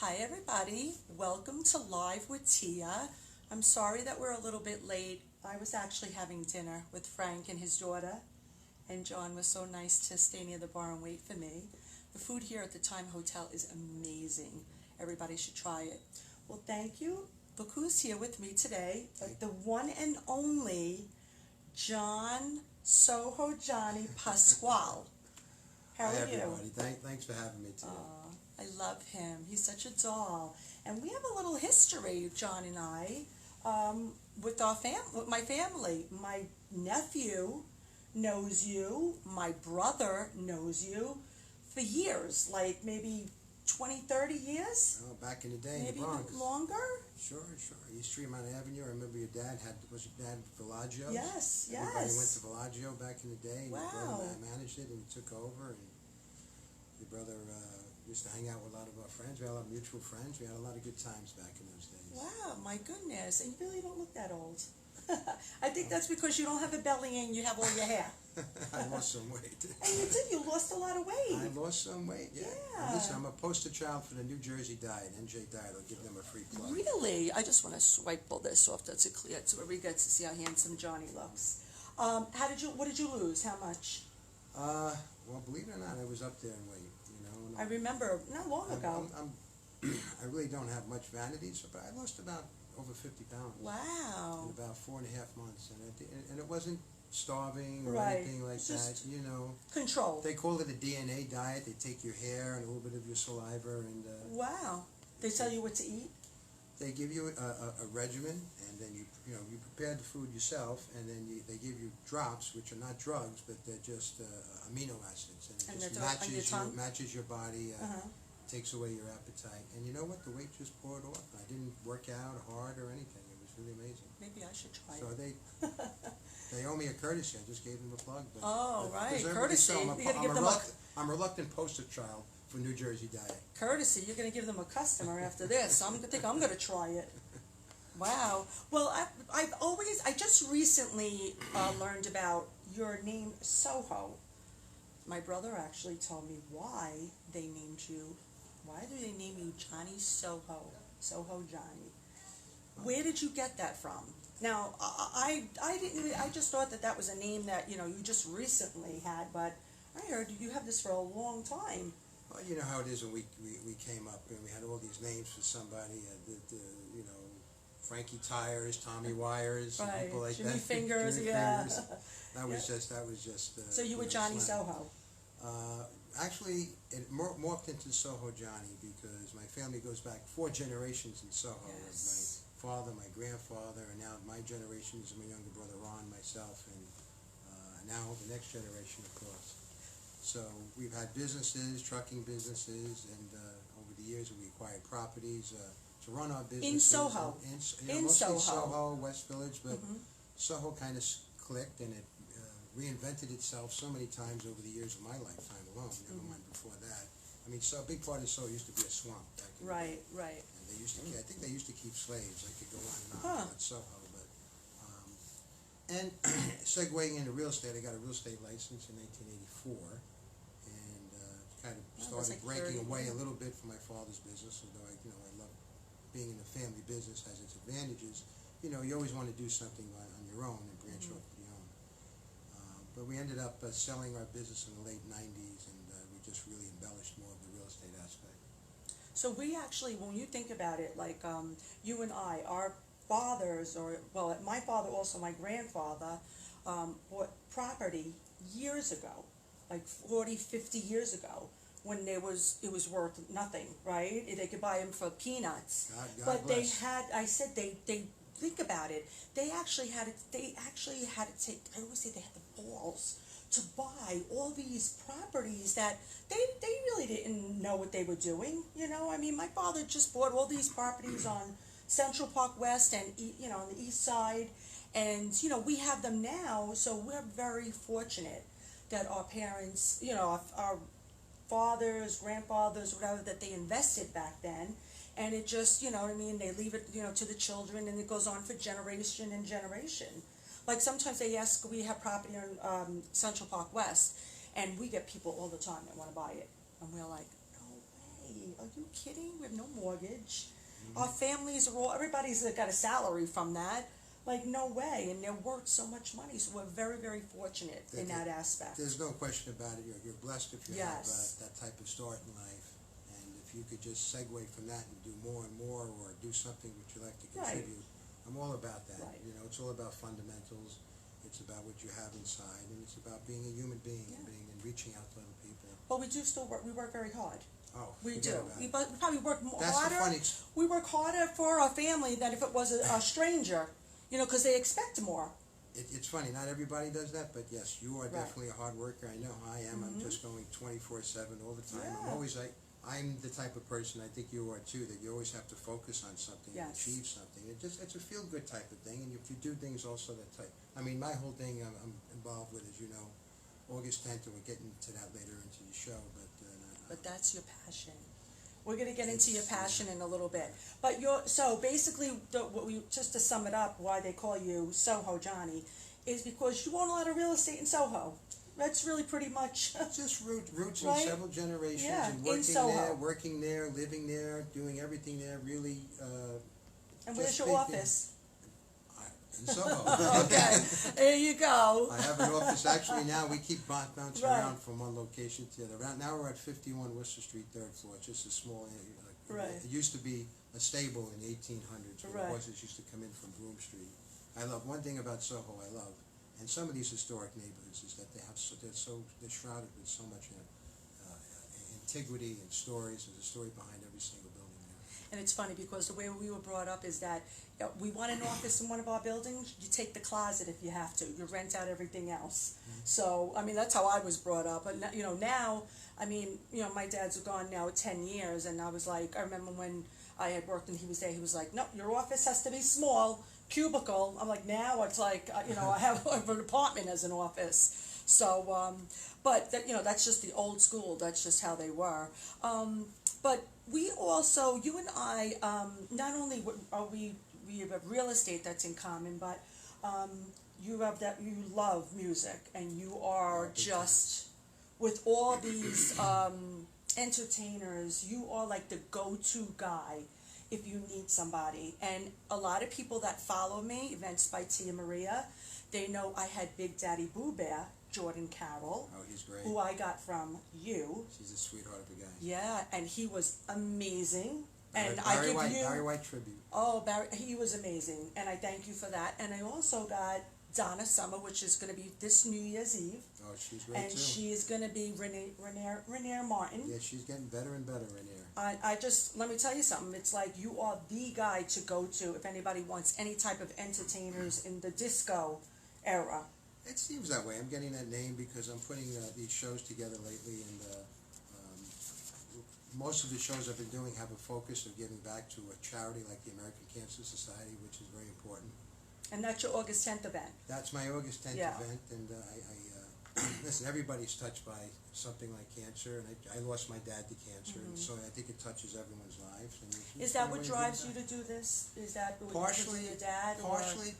Hi everybody, welcome to Live with Tia. I'm sorry that we're a little bit late. I was actually having dinner with Frank and his daughter, and John was so nice to stay near the bar and wait for me. The food here at the Time Hotel is amazing. Everybody should try it. Well, thank you. Look who's here with me today, the one and only John Sohojohnny Pasquale. How are Hi, you? everybody. Thanks for having me today. I love him. He's such a doll. And we have a little history, John and I, with my family. My nephew knows you. My brother knows you for years, like maybe 20, 30 years? Oh, back in the day Maybe in the Bronx. Longer? Sure. East Tremont Avenue. I remember your dad was your dad Villaggio? Yes. Everybody went to Villaggio back in the day. And Wow. Your brother managed it and he took over. And your brother used to hang out with a lot of our friends. We had a lot of mutual friends. We had a lot of good times back in those days. Wow, my goodness. And you really don't look that old. I think that's because you don't have a belly and you have all your hair. I lost some weight. And you did. You lost a lot of weight. I lost some weight, yeah. Yeah. Listen, I'm a poster child for the New Jersey diet, NJ diet. I'll give them a free plug. Really? I just want to swipe all this off. That's clear so everybody gets to see how handsome Johnny looks. What did you lose? How much? Well, believe it or not, I was up there in weight. I remember not long ago. I really don't have much vanity, but I lost about over 50 pounds. Wow. In about 4.5 months, and it wasn't starving or Right. anything like Just that. Control. They call it a DNA diet. They take your hair and a little bit of your saliva, and Wow. They tell you what to eat. they give you a regimen, and then you prepare the food yourself, and then they give you drops, which are not drugs, but they're just amino acids, and it just matches your body, takes away your appetite, and you know what? The weight just poured off. I didn't work out hard or anything. It was really amazing. Maybe I should try So it. they owe me a courtesy. I just gave them a plug. Right, because courtesy. I'm a reluctant poster child for New Jersey diet. Courtesy. You're going to give them a customer after this. I think I'm going to try it. Wow. Well, I just recently learned about your name, Soho. My brother actually told me why they named you. Why do they name you Johnny Soho? Sohojohnny. Where did you get that from? Now, I just thought that was a name that you just recently had, but I heard you have this for a long time. Well, you know how it is when we came up and we had all these names for somebody. Frankie Tires, Tommy Wires, right. people like Jimmy that. Fingers, Jimmy yeah. Fingers. That was just. So you were Johnny slang. Soho. Actually, it morphed into Sohojohnny because my family goes back 4 generations in Soho. Yes. My father, my grandfather, and now my generation is my younger brother Ron, myself, and now the next generation, of course. So we've had businesses, trucking businesses, and over the years we acquired properties to run our business. In Soho. Mostly Soho, West Village, but Soho kind of clicked and it reinvented itself so many times over the years of my lifetime alone, never mind before that. I mean, so a big part of Soho used to be a swamp back in the day. Right. And they used to, I think they used to keep slaves. I could go on and on about Soho, but and segueing into real estate, I got a real estate license in 1984, and kind of started breaking away a little bit from my father's business. Although I love being in the family business has its advantages. You always want to do something on your own and branch off your own. But we ended up selling our business in the late 90s, and we just really embellished more of the real estate aspect. So we actually, when you think about it, like you and I, our fathers, my father also, my grandfather, bought property years ago, like 40, 50 years ago, when it was worth nothing, right? They could buy them for peanuts. God bless. They think about it. They actually had to take. I always say they had the balls to buy all these properties that they really didn't know what they were doing. I mean, my father just bought all these properties on Central Park West and on the East Side, and we have them now. So we're very fortunate that our parents, our fathers, grandfathers, whatever, that they invested back then. And it just, they leave it, to the children, and it goes on for generation and generation. Like sometimes they ask, we have property on Central Park West, and we get people all the time that want to buy it. And we're like, no way. are you kidding? We have no mortgage. Our families are all, everybody's got a salary from that. Like, no way. And they're worth so much money. So we're very, very fortunate in that aspect. There's no question about it. You're blessed if you have Yes. that type of start in life. And if you could just segue from that and do more and more, or do something that you like to contribute, I'm all about that. Right. You know, it's all about fundamentals. It's about what you have inside, and it's about being a human being and reaching out to other people. But we do still work. We work very hard. Oh, We do. forget about We it. probably work more That's the harder. funny. We work harder for our family than if it was a stranger. You know, because they expect more. It's funny. Not everybody does that, but yes, you are definitely a hard worker. I know I am. I'm just going 24/7 all the time. Yeah. I'm always I'm the type of person, I think you are too, that you always have to focus on something and achieve something. It's a feel good type of thing, and if you do things also that type. I mean, my whole thing I'm involved with, as you know, August 10th, and we're getting to that later into the show. But that's your passion. We're gonna get into your passion in a little bit. But so basically, just to sum it up, why they call you Sohojohnny, is because you own a lot of real estate in Soho. That's really pretty much. Just roots Right? in several generations, Yeah, and in Soho. working there, living there, doing everything there. Really. And where's your office? In Soho. Okay, there you go. I have an office actually now. We keep bouncing Right. around from one location to the other. Now we're at 51 Worcester Street, third floor. It's just a small. Right. It used to be a stable in the 1800s where the horses used to come in from Broome Street. I love one thing about Soho. I love, and some of these historic neighborhoods is that they're shrouded with so much antiquity and stories. There's a story behind every single building there. And it's funny because the way we were brought up is that we want an office in one of our buildings, you take the closet if you have to. You rent out everything else. So, I mean, that's how I was brought up. But, now, I mean, my dad's gone now 10 years, and I was like, I remember when I had worked and he was there, he was like, no, your office has to be small, cubicle. I'm like, now it's like, I have an apartment as an office. So, but, that's just the old school. That's just how they were. But we also, you and I, not only are we have real estate that's in common, but you love music, and you are just, with all these entertainers, you are like the go-to guy if you need somebody. And a lot of people that follow me, Events by Tia Maria, they know I had Big Daddy Boo Bear, Jordan Carroll. Oh, he's great. Who I got from you. She's a sweetheart of a guy. Yeah, and he was amazing. And Barry White tribute. Oh, Barry, he was amazing, and I thank you for that. And I also got Donna Summer, which is going to be this New Year's Eve. Oh, she's great and too. she is going to be Rainier Martin. Yeah, she's getting better and better, Rainier. I just, let me tell you something. It's like you are the guy to go to if anybody wants any type of entertainers in the disco era. It seems that way. I'm getting that name because I'm putting these shows together lately, and most of the shows I've been doing have a focus of giving back to a charity like the American Cancer Society, which is very important. And that's your August 10th event. That's my August 10th event, and listen, everybody's touched by something like cancer, and I lost my dad to cancer, and so I think it touches everyone's lives. And is that what drives you to do this? Is that partially your dad? Partially,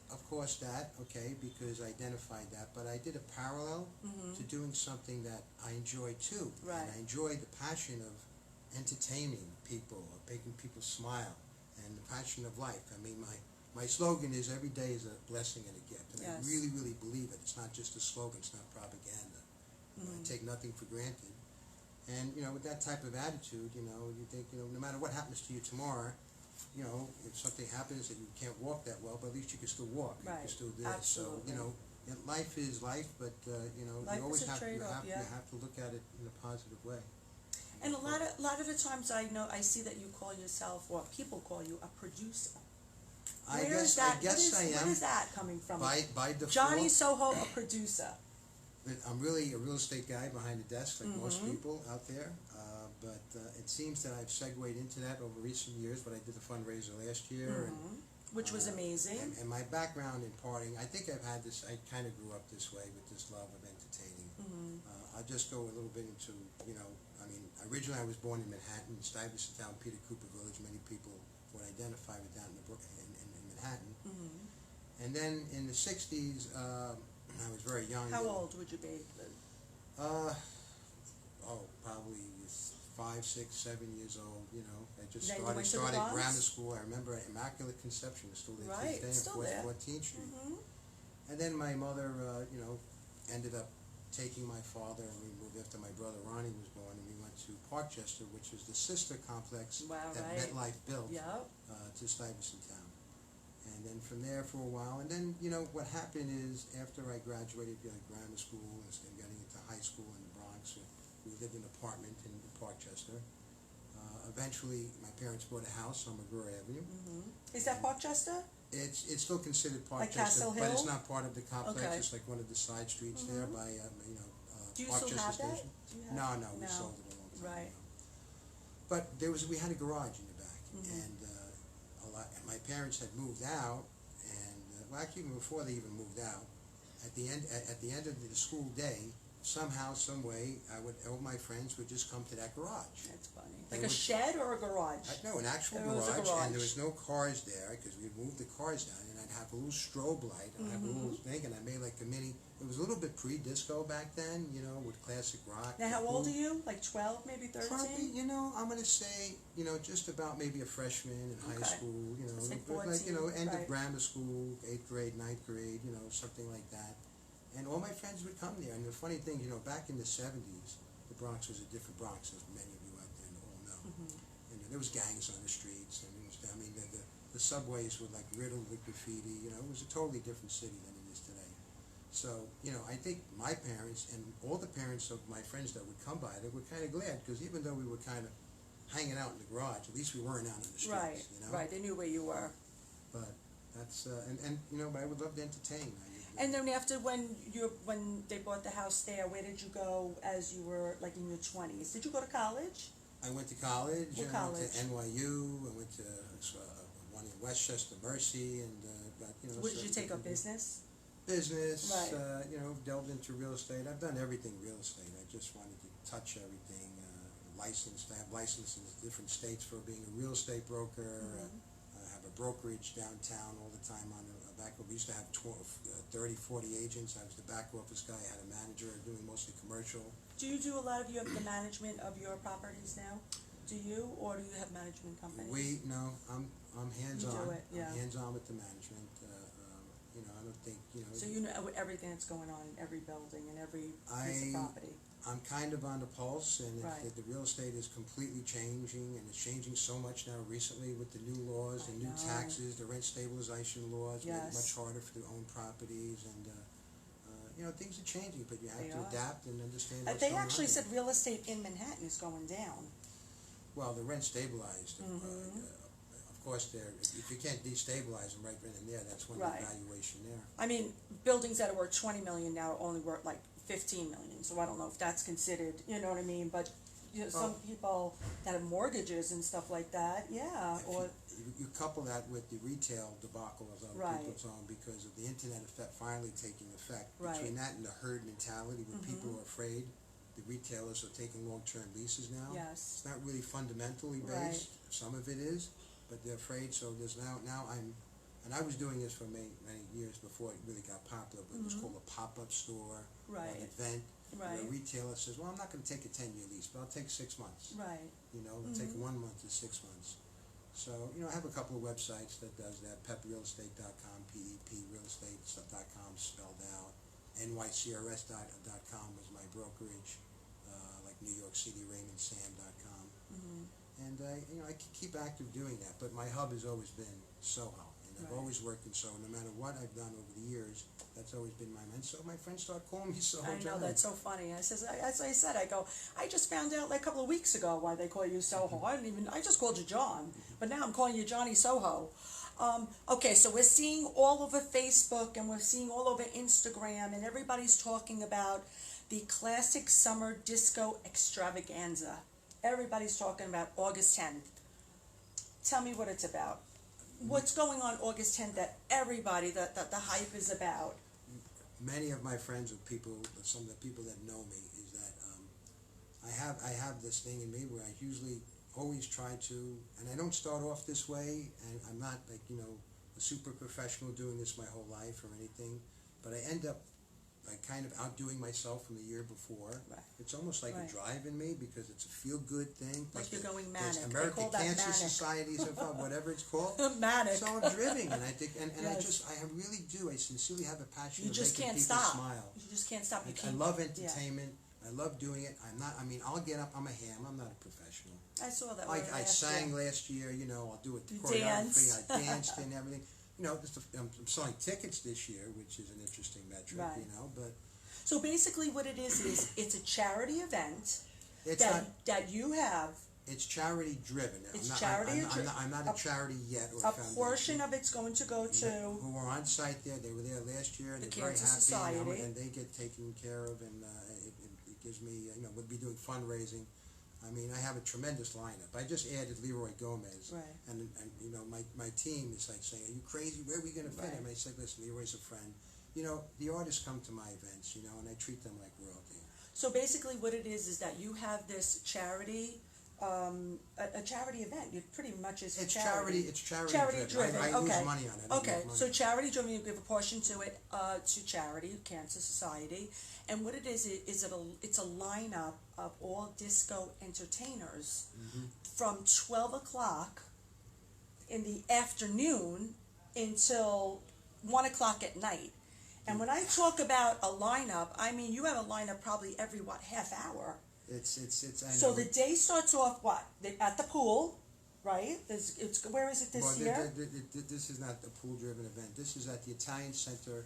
of course, that, okay, because I identified that, but I did a parallel to doing something that I enjoy too. Right. And I enjoy the passion of entertaining people, of making people smile, and the passion of life. I mean, my slogan is every day is a blessing and a gift, and I really, really believe it. It's not just a slogan, it's not propaganda. I take nothing for granted. And, with that type of attitude, you think, no matter what happens to you tomorrow, if something happens that you can't walk that well, but at least you can still walk. Right. You can still do it. Absolutely. So, life is life, but, life you always is a have trade-off, you have to look at it in a positive way. And a lot of the times I see that you call yourself, or people call you, a producer. I guess I am. Where is that coming from? By default. Johnny Soho, a producer. I'm really a real estate guy behind the desk, like most people out there. But it seems that I've segued into that over recent years. But I did the fundraiser last year, which was amazing. And my background in partying, I think I've had this. I kind of grew up this way with this love of entertaining. I'll just go a little bit into, originally I was born in Manhattan, Stuyvesant Town, Peter Cooper Village. Many people would identify with that in Manhattan. And then in the 60s, I was very young. How old would you be? Probably 5, 6, 7 years old. You know, I just Then you went to the started Bronx? grammar school. I remember Immaculate Conception was still there to Right, this day still on there. 14th Street. Mm-hmm. And then my mother, ended up taking my father, and we moved after my brother Ronnie was born, and we went to Parkchester, which was the sister complex Wow, that right. MetLife built Yep. to Stuyvesant Town. And then from there for a while, and then, what happened is after I graduated grammar school and getting into high school in the Bronx, we lived in an apartment in Parkchester. Eventually, my parents bought a house on McGraw Avenue. Mm-hmm. Is that Parkchester? It's still considered Like Parkchester, Castle but it's Hill? not part of the complex. Okay. It's like one of the side streets there by Do you Parkchester still have that? Station. Do you have No, we No. sold it a long time Right. ago. But we had a garage in the back, and and my parents had moved out, and well, actually even before they even moved out, at the end of the school day, somehow, some way, all my friends would just come to that garage. That's funny. They Like a would- shed or a garage? No, an actual There was a garage, garage. and there was no cars there because we moved the cars down, and I'd have a little strobe light, and I'd have a little thing, and I made like a mini. It was a little bit pre-disco back then, with classic rock. Now, how old are you? Like 12, maybe 13? Probably, I'm gonna say, just about maybe a freshman in high Okay. school, It's like but 14, end right. of grammar school, 8th grade, 9th grade, something like that. And all my friends would come there. And the funny thing, back in the 70s, the Bronx was a different Bronx, as many of you out there all know. And there was gangs on the streets, and the subways were like riddled with graffiti. It was a totally different city than it is today. So, I think my parents and all the parents of my friends that would come by, they were kind of glad, because even though we were kind of hanging out in the garage, at least we weren't out in the streets, Right, right. They knew where you were. But that's, but I would love to entertain. And then after when they bought the house there, where did you go as you were like in your 20s? Did you go to college? I went to college. What I college? went to NYU. I went to one in Westchester, Mercy, and What did you take up, business? Business. Right. Delved into real estate. I've done everything real estate. I just wanted to touch everything. Licensed. I have licenses in different states for being a real estate broker. I have a brokerage downtown all the time on the back. We used to have 30, 40 agents. I was the back office guy. I had a manager doing mostly commercial. Do you do a lot of the management of your properties now? Do you, or do you have management companies? I'm hands-on. You do it, yeah. I'm hands-on with the management. I don't think, So you know everything that's going on in every building and every piece of property. I'm kind of on the pulse, and Right. the real estate is completely changing, and it's changing so much now recently with the new laws and I new know. taxes, the rent stabilization laws make it Yes. much harder to own properties, and things are changing, but you have They to are. adapt and understand what's They going actually on. said real estate in Manhattan is going down. Well, the rent stabilized. Of course, if you can't destabilize them right then and there, that's when Right. the valuation there. I mean, buildings that are worth 20 million now are only worth like 15 million. So I don't know if that's considered, you know what I mean? But some people that have mortgages and stuff like that, yeah. Or You couple that with the retail debacle of other Right. people's own because of the internet effect finally taking effect. Right. Between that and the herd mentality, where people are afraid, the retailers are taking long-term leases now. Yes. It's not really fundamentally Right. based. Some of it is, but they're afraid. So there's and I was doing this for many years before it really got popular. But it was called a pop-up store, Right. an event. Where a Right. retailer says, "Well, I'm not going to take a 10-year lease, but I'll take 6 months." right. I'll take 1 month to 6 months. So, I have a couple of websites that does that. PepRealEstate.com, PEPRealEstate.com spelled out. NYCRS.com was my brokerage, like New York City, RaymondSam.com. And I keep active doing that. But my hub has always been Soho. And I've Right. always worked in Soho. No matter what I've done over the years, that's always been my mind. So my friends start calling me Sohojohnny. I know, that's so funny. I says, as I said, I just found out like a couple of weeks ago why they call you Soho. I just called you John, but now I'm calling you Johnny Soho. Okay, so we're seeing all over Facebook and we're seeing all over Instagram, and everybody's talking about the classic summer disco extravaganza. Everybody's talking about August 10th. Tell me what it's about. What's going on August 10th that everybody, that the hype is about? Many of my friends, some of the people that know me, is that I have this thing in me where I usually always try to, and I don't start off this way, and I'm not like a super professional doing this my whole life or anything, but I end up kind of outdoing myself from the year before. Right. It's almost like Right. a drive in me because it's a feel-good thing. Like you're going there's manic. They American call that Cancer manic. Society, whatever it's called. Manic. So I'm driven, and I think, and Yes. I really do. I sincerely have a passion You of just making can't people stop. smile. You just can't stop. You I keep, love entertainment. I love doing it. I'll get up. I'm a ham. I'm not a professional. I saw that. I sang last year. I'll do it. You Choreography. dance. I danced and everything. I'm selling tickets this year, which is an interesting metric. Right. But So basically, what it is it's a charity event it's not. that you have. It's charity driven. It's charity driven. I'm not a charity yet. Or A foundation. portion of it's going to go to. Who were on site there? They were there last year, and The they're very Cancer happy. Society. And they get taken care of, and it gives me. We'll be doing fundraising. I mean, I have a tremendous lineup. I just added Leroy Gomez, Right. and my team is like saying, "Are you crazy? Where are we going to fit Right. him?" I said, "Listen, Leroy's a friend. The artists come to my events, and I treat them like royalty." So basically, what it is that you have this charity, a charity event. It pretty much is It's charity. It's charity Driven. I Okay. lose money on it. I don't Okay, make money. so charity driven, you give a portion to it, to charity, Cancer Society, and what it is it's a lineup of all disco entertainers from 12 o'clock in the afternoon until 1 o'clock at night. And when I talk about a lineup, I mean you have a lineup probably every half hour. It's I know. So the day starts off at the pool, right? Where is it this year? This is not a pool-driven event. This is at the Italian Center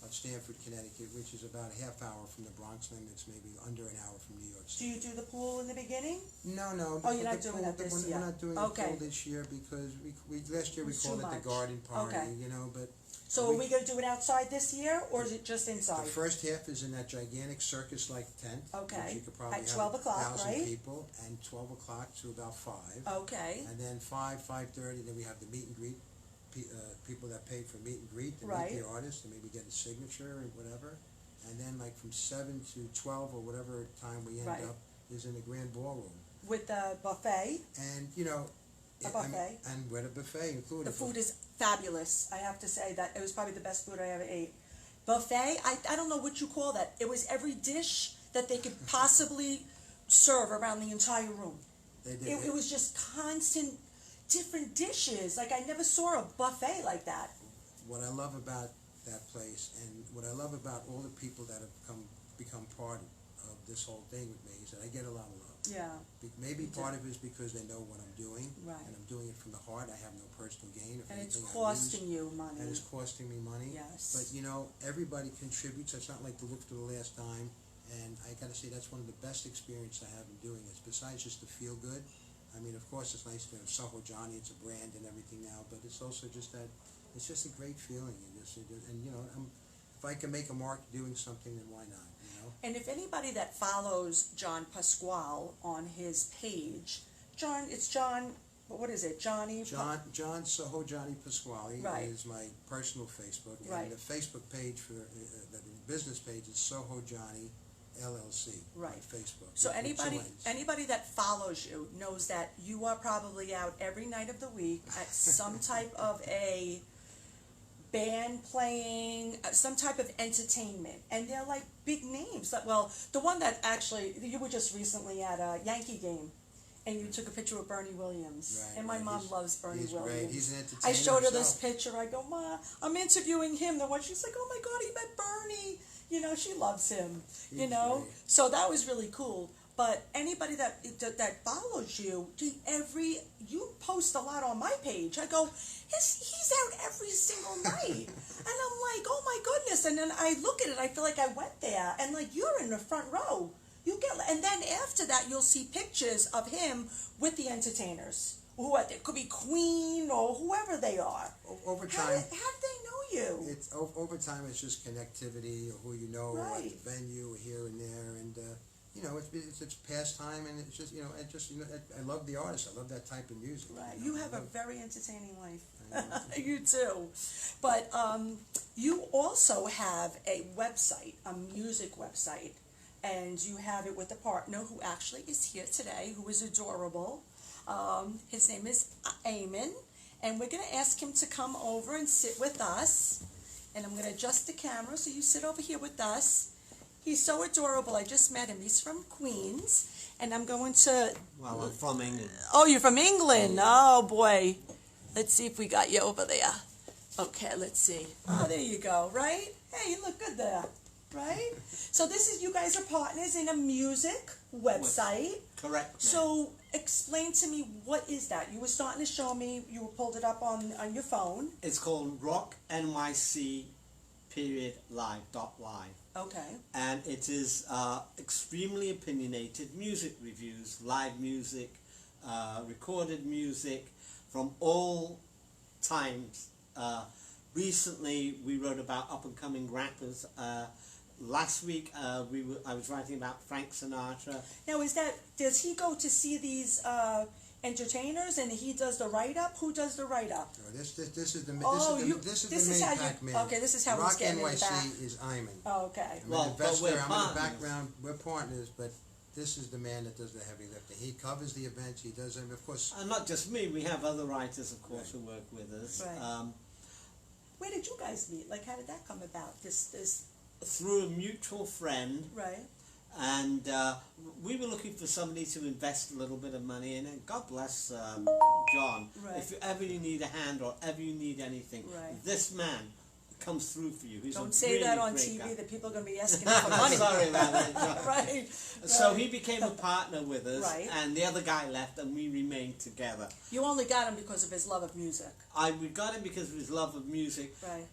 of Stamford, Connecticut, which is about a half hour from the Bronx limits, maybe under an hour from New York Do City. you do the pool in the beginning? No. Oh, you're not doing that this year. We're not doing Okay. the pool this year because we last year we It was called too it the much. garden party, Okay. but So are we going to do it outside this year, or is it just inside? the first half is in that gigantic circus-like tent. Okay. Which you could probably At have 12 o'clock, 1,000 right? people, and 12 o'clock to about 5. Okay. And then 5:30, then we have the meet and greet. People that paid for meet and greet to Right. meet the artist and maybe get a signature or whatever. And then like from 7 to 12 or whatever time we end Right. up is in the grand ballroom. With the buffet. And A buffet. and with a buffet included. The food is fabulous. I have to say that it was probably the best food I ever ate. Buffet, I don't know what you call that. It was every dish that they could possibly serve around the entire room. They did. It was just constant different dishes. Like I never saw a buffet like that. What I love about that place and what I love about all the people that have become part of this whole thing with me is that I get a lot of love. Yeah. Maybe You do. part of it is because they know what I'm doing, Right. and I'm doing it from the heart. I have no personal gain. If And it's anything, I costing lose, you money. and it's costing me money. Yes. But everybody contributes. It's not like to look for the last dime. And I got to say that's one of the best experiences I have in doing this. Besides just to feel good, I mean, of course, it's nice to have Sohojohnny. It's a brand and everything now, but it's also just that it's just a great feeling. If I can make a mark doing something, then why not? And if anybody that follows John Pasquale on his page, it's John, what is it, Johnny? John Sohojohnny Pasquale Right. is my personal Facebook, Right. and the Facebook page for the business page is Sohojohnny LLC. Right. On Facebook. So with two anybody N's. that follows you knows that you are probably out every night of the week at some type of a band playing, some type of entertainment, and they're like big names. Well, the one that actually you were just recently at a Yankee game, and you took a picture with Bernie Williams, Right, and my right. mom loves Bernie He's Williams. great. He's an entertainer I showed her himself. this picture. I go, Ma, I'm interviewing him. The one she's like, oh my God, he met Bernie. She loves him. He's great. So that was really cool. But anybody that follows you, you post a lot on my page. I go, he's out every single night, and I'm like, oh my goodness. And then I look at it, I feel like I went there, and like you're in the front row. And then after that, you'll see pictures of him with the entertainers. It could be Queen or whoever they are. Over How time, did they know you? it's over time. It's just connectivity, or who you know, or at Right. the venue, or here and there, and it's pastime, and it's just I love the artist. I love that type of music. Right. I You have a love- very entertaining life. I know. You too. But you also have a website, a music website, and you have it with a partner who actually is here today, who is adorable. His name is Eamon, and we're going to ask him to come over and sit with us. and I'm going to adjust the camera so you sit over here with us. He's so adorable. I just met him. He's from Queens, and I'm going to... Well, I'm from England. Oh, you're from England. Oh, boy. Let's see if we got you over there. Okay, let's see. Oh, there you go, right? Hey, you look good there, right? So this is, you guys are partners in a music website. Correct. Ma'am. So explain to me, what is that? You were starting to show me, you pulled it up on your phone. It's called Rock NYC _live. Okay. And it is extremely opinionated music reviews, live music, recorded music from all times. Recently, we wrote about up-and-coming rappers. Last week, I was writing about Frank Sinatra. Now, does he go to see these entertainers and he does the write-up? Who does the write-up? This is the this is main how pack you, man. okay, this is how Rock he's getting in the back. NYC is Iman. Oh, okay. I'm Well, an investor. but we're I'm in the partners. background. We're partners, but this is the man that does the heavy lifting. He covers the events. He does them, of course. And not just me, we have other writers, of course, who work with us. Right. Where did you guys meet? Like, how did that come about? This Through a mutual friend, right? and we were looking for somebody to invest a little bit of money in, and God bless John. Right. If ever you need a hand or ever you need anything, Right. this man comes through for you. He's Don't a say really that on great TV. guy. That people are going to be asking for money. Sorry about that, John. Right. So he became a partner with us, Right. and the other guy left, and we remained together. You only got him because of his love of music. We got him because of his love of music, Right.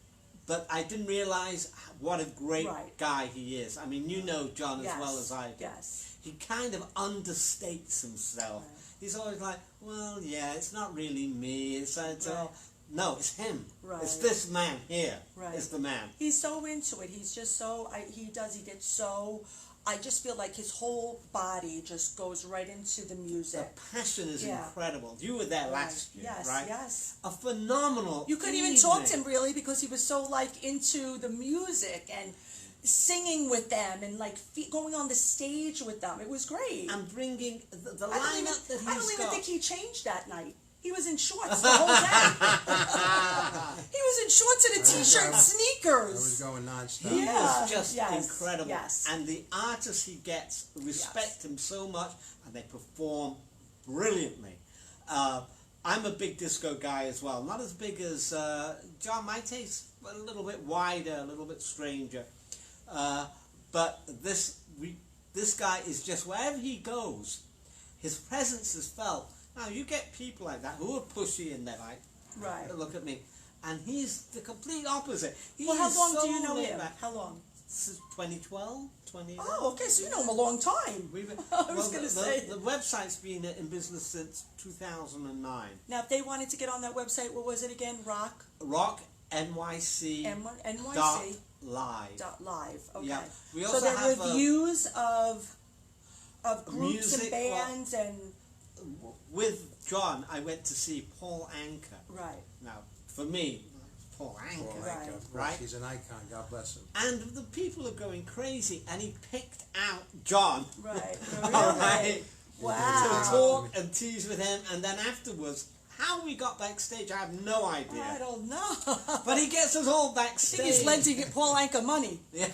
but I didn't realize what a great Right. guy he is. I mean, you know John Yes. as well as I do. Yes. He kind of understates himself. Right. He's always like, well, yeah, it's not really me. It's all... No, it's him. Right. It's this man here. Right. It's the man. He's so into it. He's just so, he gets so, I just feel like his whole body just goes right into the The music. passion is Yeah. incredible. You were there last year, Yes, right? yes. A phenomenal You couldn't even talk to him really because he was so like into the music and singing with them and like going on the stage with them. It was great. And bringing the I don't lineup that he's got. I don't even think he changed that night. He was in shorts the whole day. He was in shorts and a t-shirt and I sneakers. was going nonstop. He Yeah, is just yes, incredible. yes. And the artists he gets respect him so much, and they perform brilliantly. I'm a big disco guy as well. Not as big as John. My taste a little bit wider, a little bit stranger. But this guy is just, wherever he goes, his presence is felt. Now, you get people like that who are pushy and they're like, Right. look at me. And he's the complete opposite. He Well, how is long so do you know laid him? back. How long? Since 2012, 20. Oh, okay, so you know him a long time. We've, I was gonna say. The website's been in business since 2009. Now, if they wanted to get on that website, what was it again? Rock NYC NYC live. .live. Okay. Yeah. We So also they're have reviews of groups music, and bands and with John, I went to see Paul Anka. right. Now, for me, Paul Anka, Paul Right. Anka, of course, Right. he's an icon. God bless him. and the people are going crazy, and he picked out John. Right. All right. To Wow. talk and tease with him, and then afterwards, how we got backstage, I have no I idea. don't know. But he gets us all I backstage. think he's lending Paul Anka money. Yeah.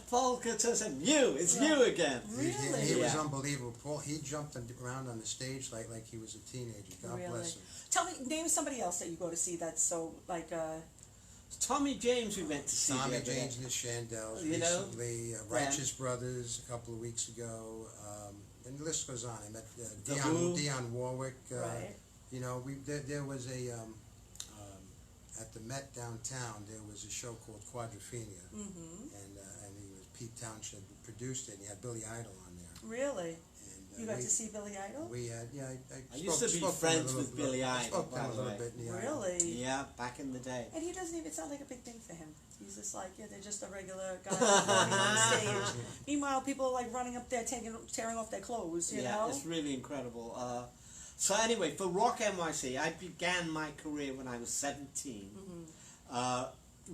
Paul says, it's you again. Really? He was Yeah. unbelievable. Paul, he jumped around on the stage like he was a teenager. God Really? bless him. Tell me, name somebody else that you go to see that's so like. Tommy James we went to see Tommy the other day. James and the Shandels You know? recently, Righteous Brothers a couple of weeks ago, and the list goes on. I met The Who. Dionne Warwick. Right. You know, there was a at the Met downtown. There was a show called Quadrophenia, Mm-hmm. and he was Pete Townshend produced it. And he had Billy Idol on there. Really? And You got to see Billy Idol? We had, yeah. I used to be friends with Billy I Idol, spoke to by him a the little way. bit. In the Really? Yeah, back in the day. And he doesn't even sound like a big thing for him. He's just like, yeah, they're just a regular guy performing on stage. Meanwhile, people are like running up there, tearing off their clothes, you know? It's really incredible. So anyway, for Rock NYC, I began my career when I was 17,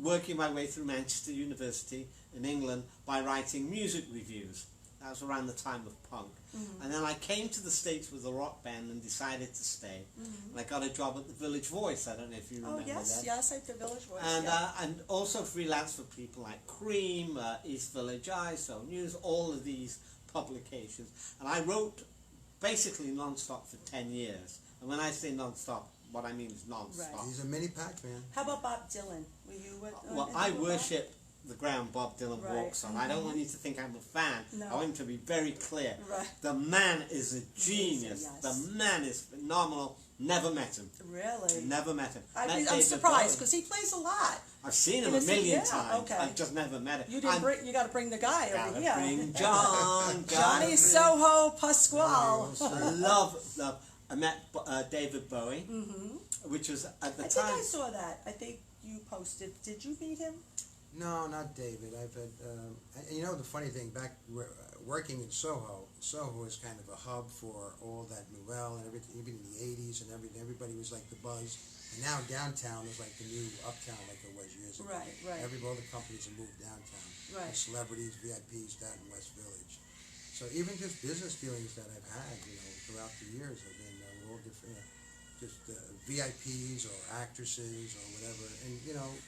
working my way through Manchester University in England by writing music reviews. That was around the time of punk. And then I came to the States with a rock band and decided to stay. And I got a job at the Village Voice. I don't know if you remember that. Yes, at the Village Voice. And also freelance for people like Cream, East Village Eye, So News, all of these publications. And I wrote basically non-stop for 10 years. And when I say non-stop, what I mean is non-stop. Right. He's a mini Pac-Man. How about Bob Dylan? Were you Well, I worship the ground Bob Dylan walks on. I don't want you to think I'm a fan. No. I want him to be very clear. Right. The man is a genius. Yes. The man is phenomenal. Never met him. Really? Never met him. Met I'm David surprised Bowie. because he plays a lot. I've seen him And a million yeah, times. okay. I've just never met him. You didn't bring. You got to bring the guy over Gotta here. bring John. Johnny Soho Pasquale. Love. I met David Bowie, which was at the I time. think I saw that. I think you posted. Did you meet him? No, not David. I've had, and you know the funny thing, back working in Soho is kind of a hub for all that Nouvelle and everything, even in the 80s and everything. Everybody was like the buzz. And now downtown is like the new uptown like it was years ago. Right. All the companies have moved downtown. Right. The celebrities, VIPs down in West Village. So even just business dealings that I've had, throughout the years have been all different. Just VIPs or actresses or whatever, and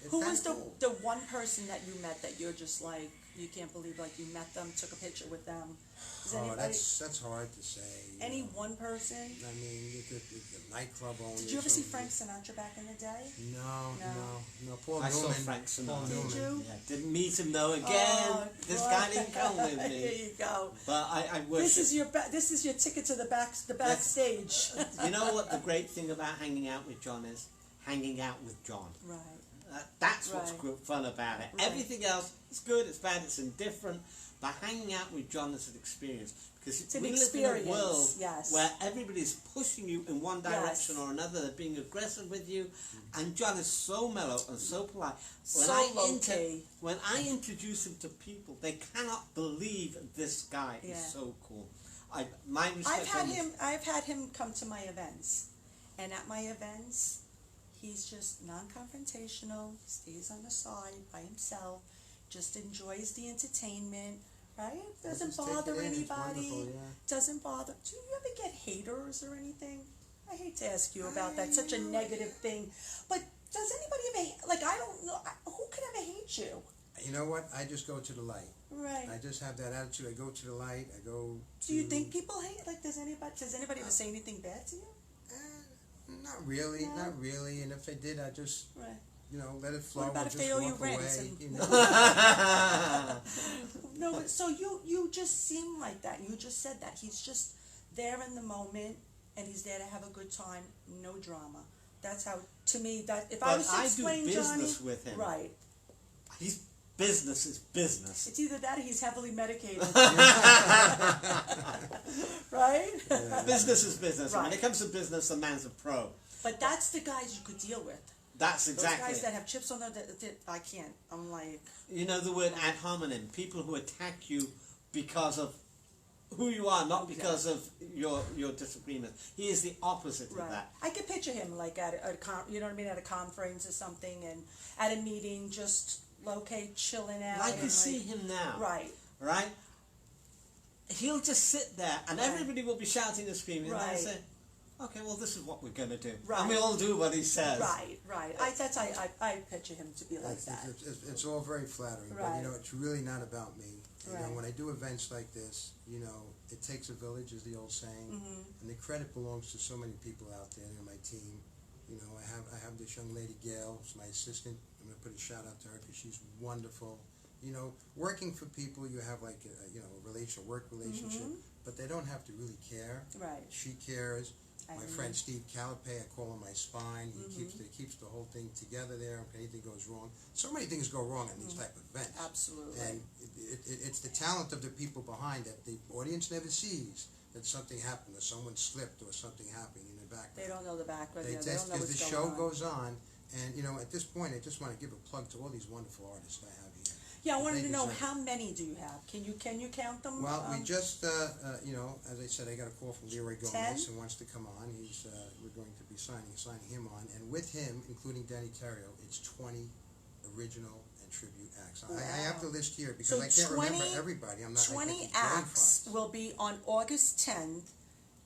it's Who was cool. the one person that you met that you're just like you can't believe like you met them, took a picture with them? Is anybody? That's hard to say. Any one person? I mean, the nightclub owners. Did you ever see Frank Sinatra back in the day? No. Paul I Newman. saw Frank Sinatra. Did you? Yeah, didn't meet him though. Again, Oh, this boy. guy didn't come with me. Here you go. But I worship. This is your ticket to the backstage. You know what the great thing about hanging out with John is? Hanging out with John. Right. That's what's Right. fun about it. Right. Everything else is good, it's bad, it's indifferent. But hanging out with John is an experience. Because It's an we live in experience, a world yes. where everybody's pushing you in one direction or another, they're being aggressive with you. And John is so mellow and so polite. When I introduce him to people, they cannot believe this guy is so cool. My respect I've had him come to my events, and at my events, he's just non-confrontational, stays on the side by himself, just enjoys the entertainment, right? Doesn't Just take bother it in, it's anybody. wonderful, yeah. Doesn't bother. Do you ever get haters or anything? I hate to ask you about that. Such a negative thing. But does anybody ever, I don't know, who could ever hate you? You know what? I just go to the light. Right. I just have that attitude. I go to the light. I go to... Do you think people hate? Does anybody ever say anything bad to you? Not really, No? not really. And if they did, I just, Right. let it flow. What about or if just they owe you walk rent away, and- No, but so you just seem like that. You just said that. He's just there in the moment, and he's there to have a good time, no drama. That's how, to me, that if I But was to I do explain business Johnny, with him. right? He's business is business. It's either that or he's heavily medicated, right? Business is business. And when Right. it comes to business, a man's a pro. But that's the guys you could deal with. That's Those exactly guys it. that have chips on their, that I can't. I'm like, You know the word ad hominem, people who attack you because of who you are, not because of your disagreement. He is the opposite of right. that. I could picture him like at a you know what I mean, at a conference or something, and at a meeting, just okay, chilling out. Like and you see him now. Right. Right? He'll just sit there and Right. everybody will be shouting and screaming and Right. I say, okay, well this is what we're going to do. Right. And we all do what he says. Right. I picture him to be like that. It's all very flattering, Right. but it's really not about me. Right. When I do events like this, it takes a village, is the old saying, and the credit belongs to so many people out there in my team. I have this young lady Gail, who's my assistant. I'm going to put a shout out to her because she's wonderful. Working for people, you have like a work relationship, but they don't have to really care. Right. She cares. I My know. friend Steve Calipay, I call him my spine. He keeps the whole thing together there. If anything goes wrong, so many things go wrong in these type of events. Absolutely. And it's the talent of the people behind that the audience never sees. That something happened, or someone slipped, or something happened in the background. They don't know the background. They They just, don't know as what's the going show on. goes on, and at this point, I just want to give a plug to all these wonderful artists I have here. Yeah, I wanted They to know deserve it. how many do you have? Can you count them? Well, we just, as I said, I got a call from Leroy Gomez 10? who wants to come on. We're going to be signing him on, and with him, including Danny Terrio, it's 20 original and tribute acts. Wow. I have the list here because So I can't remember 20 everybody. I'm not. 20 I acts will be on August 10th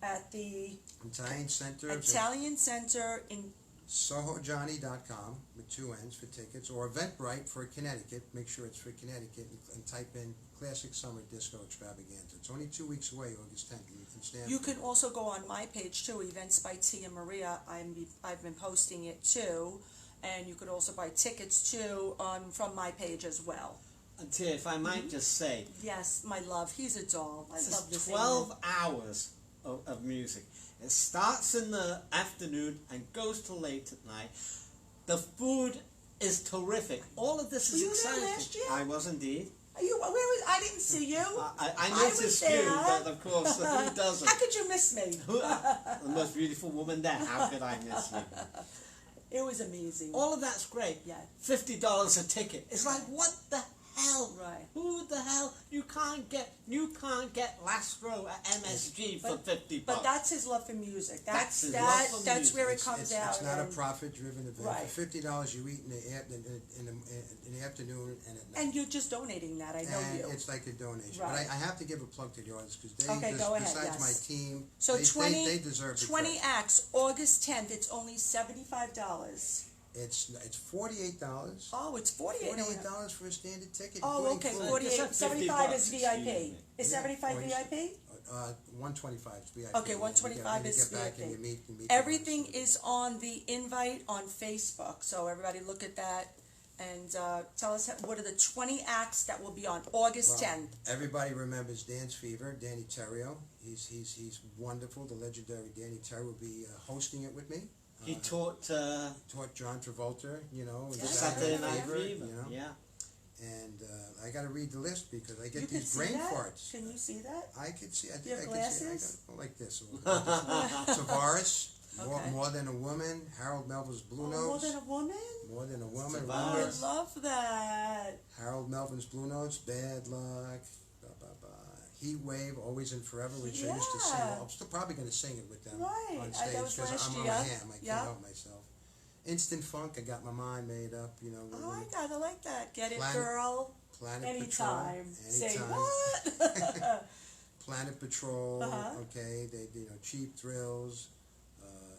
at the Italian Center. Italian Center in Sohojohnny.com with 2 N's for tickets, or Eventbrite for Connecticut. Make sure it's for Connecticut and type in Classic Summer Disco Extravaganza. It's only 2 weeks away, August 10th. You can stand. You can also go on my page too, Events by Tia Maria. I've been posting it too, and you could also buy tickets too from my page as well. And Tia, if I might just say, Yes, my love, he's a doll. I this love is this. 12 hours of music. It starts in the afternoon and goes till late at night. The food is terrific. All of this is Were you there exciting. last year? I was indeed. Are you? Where was? I didn't see you. I was noticed you, there. but of course, who doesn't? How could you miss me? The most beautiful woman there. How could I miss you? It was amazing. All of that's great. Yeah. $50 a ticket. It's like, what the hell? Right. Who the hell? You can't get last row at MSG for $50. But that's his love for music. That's his That love for that's music. where it comes out. It's not a and- profit-driven event. Right. For $50, you eat in the afternoon and at night. And you're just donating that. I know And you. it's like a donation. Right. But I have to give a plug to the artists because they, Okay, go ahead, besides yes. my team, So they deserve the 20 credit. acts, August 10th. It's only $75. It's $48. Oh, it's 48. $48 for a standard ticket. Oh, including okay. food. 48. Just like 75 is $50, VIP. excuse me. Is Yeah. 75 Oh, VIP? 125 is VIP. Okay, Yeah, 125 you is get back VIP. and you meet the Everything artists. is on the invite on Facebook, so everybody look at that and tell us what are the 20 acts that will be on August Well, 10th. Everybody remembers Dance Fever, Danny Terrio. He's wonderful. The legendary Danny Terrio will be hosting it with me. He taught Taught John Travolta, with Yeah, Saturday Night Fever, Fever. Yeah. And I got to read the list because I get You can these see brain that? farts. Can you see that? I could see. I You think have I could see. I glasses? go like this. Tavares, Okay. more than a woman. Harold Melvin's Blue Notes. More than a woman? More than a woman. Tavares. I Remember? love that. Harold Melvin's Blue Notes. Bad Luck. Heat Wave, Always and Forever, which I used to sing. Yeah. I'm still probably going to sing it with them Right. on That stage was because last I'm year. a ham. I can't Yeah. help myself. Instant Funk, I got my mind made up. Oh, I like that. Get it, Planet- girl. Planet Anytime. Patrol. Say Anytime. what? Planet Patrol. Uh-huh. Okay, they Cheap Thrills.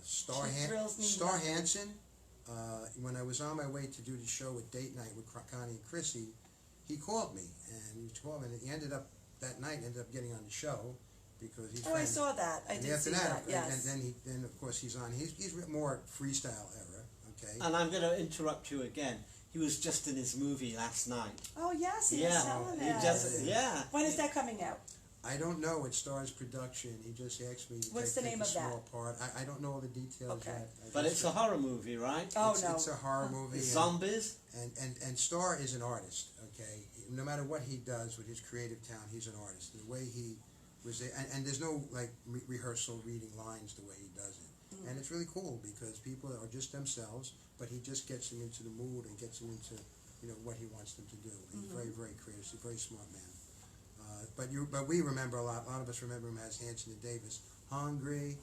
Cheap Thrills mean Star nothing. Hansen. When I was on my way to do the show with Date Night with Connie and Chrissy, he called me and he ended up that night getting on the show because he's. Oh, I saw that. I and did after see that. and Yes. then of course he's on. He's more freestyle era. Okay. And I'm going to interrupt you again. He was just in his movie last night. Oh yes, he Yeah. was telling He us. just, yeah. When is that coming out? I don't know. It stars production. He just asked me to What's the take name a of that? small part. I don't know all the details Okay. yet. But it's a horror movie, right? Oh, it's, no. It's a horror movie. Zombies? And Star is an artist, okay? No matter what he does with his creative talent, he's an artist. The way he was, and there's no like rehearsal reading lines the way he does it. And it's really cool because people are just themselves, but he just gets them into the mood and gets them into, what he wants them to do. He's very, very creative. He's a very smart man. But we remember a lot of us remember him as Hanson and Davis. Hungry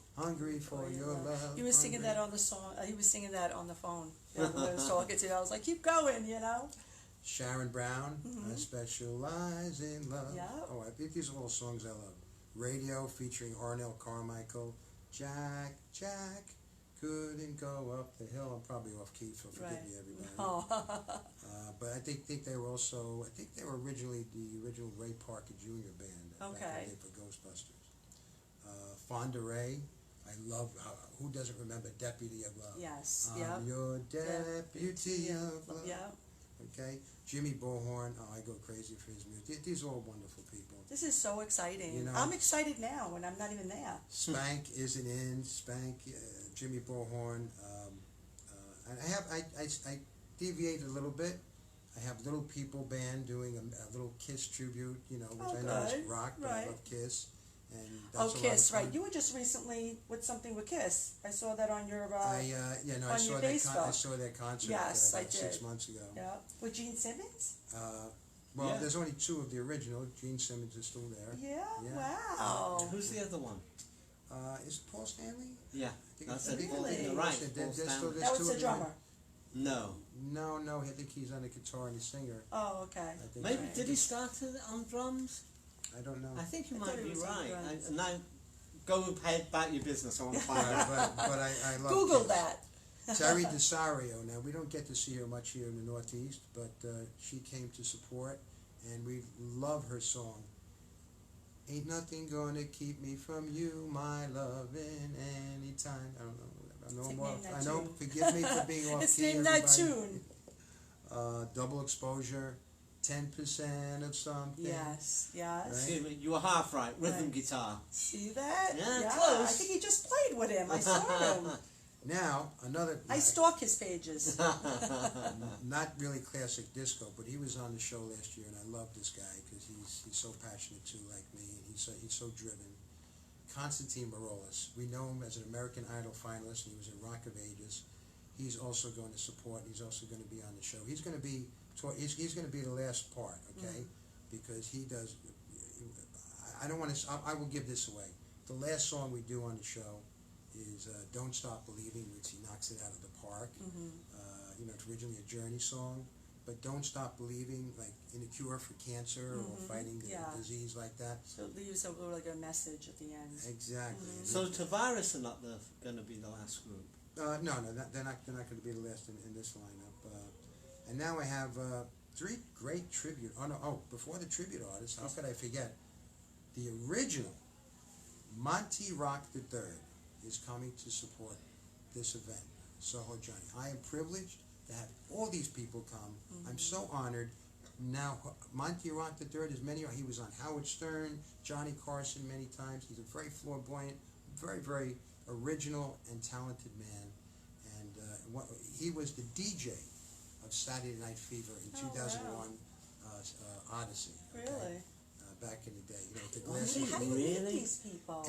for your love. He was singing that on the song. He was singing that on the phone. When I was talking to you, I was like, "Keep going," Sharon Brown, I specialize in love. Yeah. Oh, I think these are all songs I love. Radio featuring Arnell Carmichael. Jack, couldn't go up the hill. I'm probably off key, so forgive Right. me, everybody. Oh. But I think they were also. I think they were originally the original Ray Parker Jr. band. Back in the Okay. day for Ghostbusters. Fonda Ray. I love. Who doesn't remember Deputy of Love? Yes. I'm Yeah. your deputy of love. Yeah. Okay, Jimmy Bullhorn. Oh, I go crazy for his music. These are all wonderful people. This is so exciting. You know- I'm excited now, and I'm not even there. Spank isn't in. Spank, Jimmy Bullhorn. And I deviated a little bit. I have Little People Band doing a little Kiss tribute. Which Oh, I know is good. rock, but Right. I love Kiss. And that's Oh, a lot of Kiss, fun. right? You were just recently with something with Kiss. I saw that on your. I on saw your that. I Facebook. saw that concert. Yes, I about 6 did. months ago. Yeah. With Gene Simmons. Well, Yeah. there's only 2 of the original. Gene Simmons is still there. Yeah. Yeah. Wow. Who's the other one? Is it Paul Stanley? Yeah. I think That's it's it. Really? Right. There's Paul still- Stanley. there's That was 2 the of the- drummer. No. No, I think he's on the guitar and the singer. Oh, okay. I think Maybe so. did he start it on drums? I don't know. I think you I might thought it be was on right. drums. Now go ahead about your business. I want to find out. but I love Google Kiss. that. Terry DeSario. Now, we don't get to see her much here in the Northeast, but she came to support, and we love her song. Ain't nothing gonna keep me from you, my lovin', anytime. I don't know. I know. Forgive me for being off It's key, named that everybody. tune. Double exposure, 10% of something. Yes, yes. Right. Excuse me, you were half right. Rhythm Right. guitar. See that? Yeah, I close. think he just played with him. I saw him. Now, another. I stalk his pages. Not really classic disco, but he was on the show last year, and I love this guy because he's so passionate too, like me, and he's so driven. Constantine Maroulis. We know him as an American Idol finalist, and he was in Rock of Ages. He's also going to support. He's also going to be on the show. He's going to be. He's going to be the last part, okay? Because he does. I don't want to. I will give this away. The last song we do on the show is "Don't Stop Believing," which he knocks it out of the park. It's originally a Journey song, but "Don't Stop Believing," like in a cure for cancer or fighting a disease like that. So it leaves a really good message at the end. Exactly. So Tavares are not going to be the last group. No, they're not going to be the last in this lineup. And now I have 3 great tribute. Before the tribute artists, how could I forget? The original Monty Rock III is coming to support this event, Sohojohnny. I am privileged to have all these people come. I'm so honored. Now, Monty Rock III he was on Howard Stern, Johnny Carson many times. He's a very flamboyant, very, very original and talented man. And he was the DJ of Saturday Night Fever in 2001 Odyssey. Okay? Really? Back in the day, the How glasses. do you meet these people?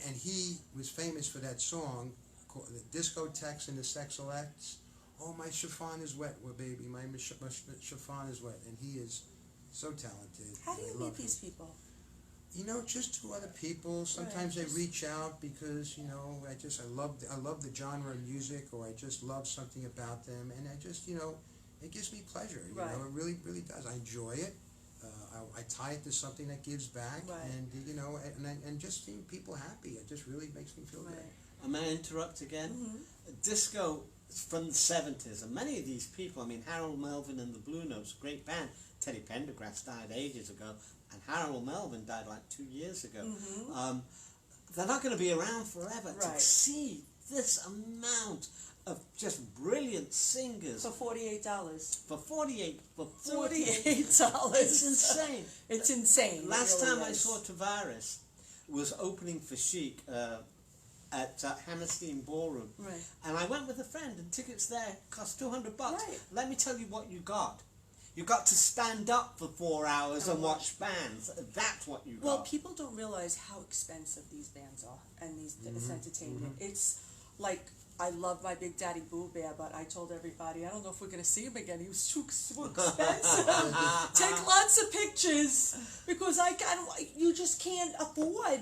And he was famous for that song, called the Discotheques and the Sexolettes. Oh, my chiffon is wet, baby. My chiffon is wet. And he is so talented. How do you I meet love these him. people? Just to other people. Sometimes they reach out because I love the genre of music, or I just love something about them, and I just it gives me pleasure. Right. It really, really does. I enjoy it. I tie it to something that gives back, Right. and just seeing people happy, it just really makes me feel good. I may interrupt again. Disco from the 70s, and many of these people, Harold Melvin and the Blue Notes, great band. Teddy Pendergrass died ages ago, and Harold Melvin died like 2 years ago. They're not going to be around forever. Right. To see this amount of just brilliant singers For $48. for $48. $48. It's insane. It's insane. Last It really time I is. saw Tavares was opening for Chic at Hammerstein Ballroom. Right. And I went with a friend, and tickets there cost $200. Right. Let me tell you what you got. You got to stand up for 4 hours and watch bands. That's what you got. Well, people don't realize how expensive these bands are and this entertainment. It's like, I love my Big Daddy Boo Bear, but I told everybody, I don't know if we're going to see him again. He was too expensive. Take lots of pictures because you just can't afford,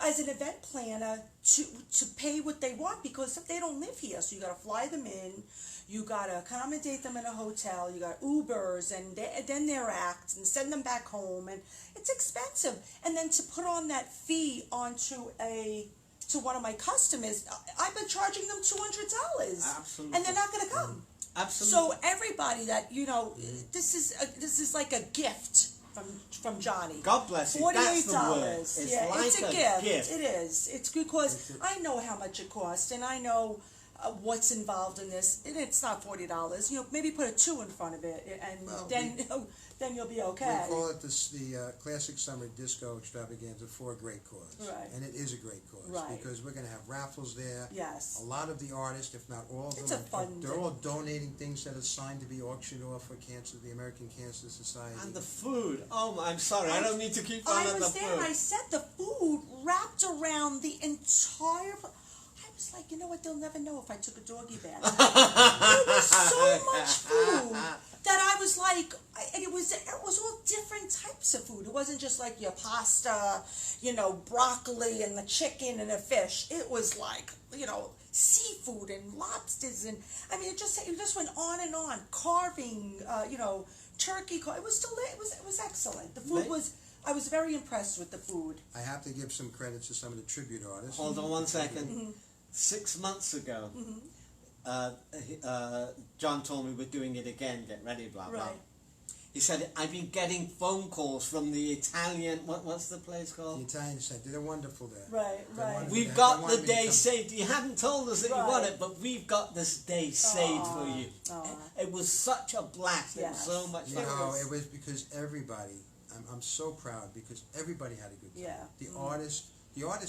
as an event planner, to pay what they want, because they don't live here. So you got to fly them in. You got to accommodate them in a hotel. You got Ubers and then their acts and send them back home. And it's expensive. And then to put on that fee onto to one of my customers, I've been charging them $200. Absolutely. And they're not going to come. Absolutely. So everybody that, this is like a gift from Johnny. God bless you. That's the word. It's like it's a a gift. gift. It is. It's because I know how much it costs, and I know what's involved in this. And it's not $40. Maybe put a 2 in front of it, and then you'll be okay. We call it the Classic Summer Disco Extravaganza for a great cause. Right. And it is a great cause. Right. Because we're going to have raffles there. Yes. A lot of the artists, if not all of It's them, a fun they're all donating things that are signed to be auctioned off for the American Cancer Society. And the food. Oh, I'm sorry. I don't need to keep on I at the was there, food. and I said the food wrapped around the entire. I was like, you know what? They'll never know if I took a doggy bath. There was so much food that I was like, and it was all different types of food. It wasn't just like your pasta, broccoli and the chicken and the fish. It was like, seafood and lobsters, and I mean, it just went on and on. Carving, turkey. It was excellent. The food was. I was very impressed with the food. I have to give some credit to some of the tribute artists. Hold on one second. 6 months ago, John told me we're doing it again. Get ready, blah blah. Right. He said, I've been getting phone calls from the Italian, what's the place called? The Italians said they're wonderful there. Right. We've got the day saved. You hadn't told us that you want it, but we've got this day saved for you. It was such a blast. It was so much fun. It was because everybody, I'm so proud because everybody had a good time. Yeah. The artist,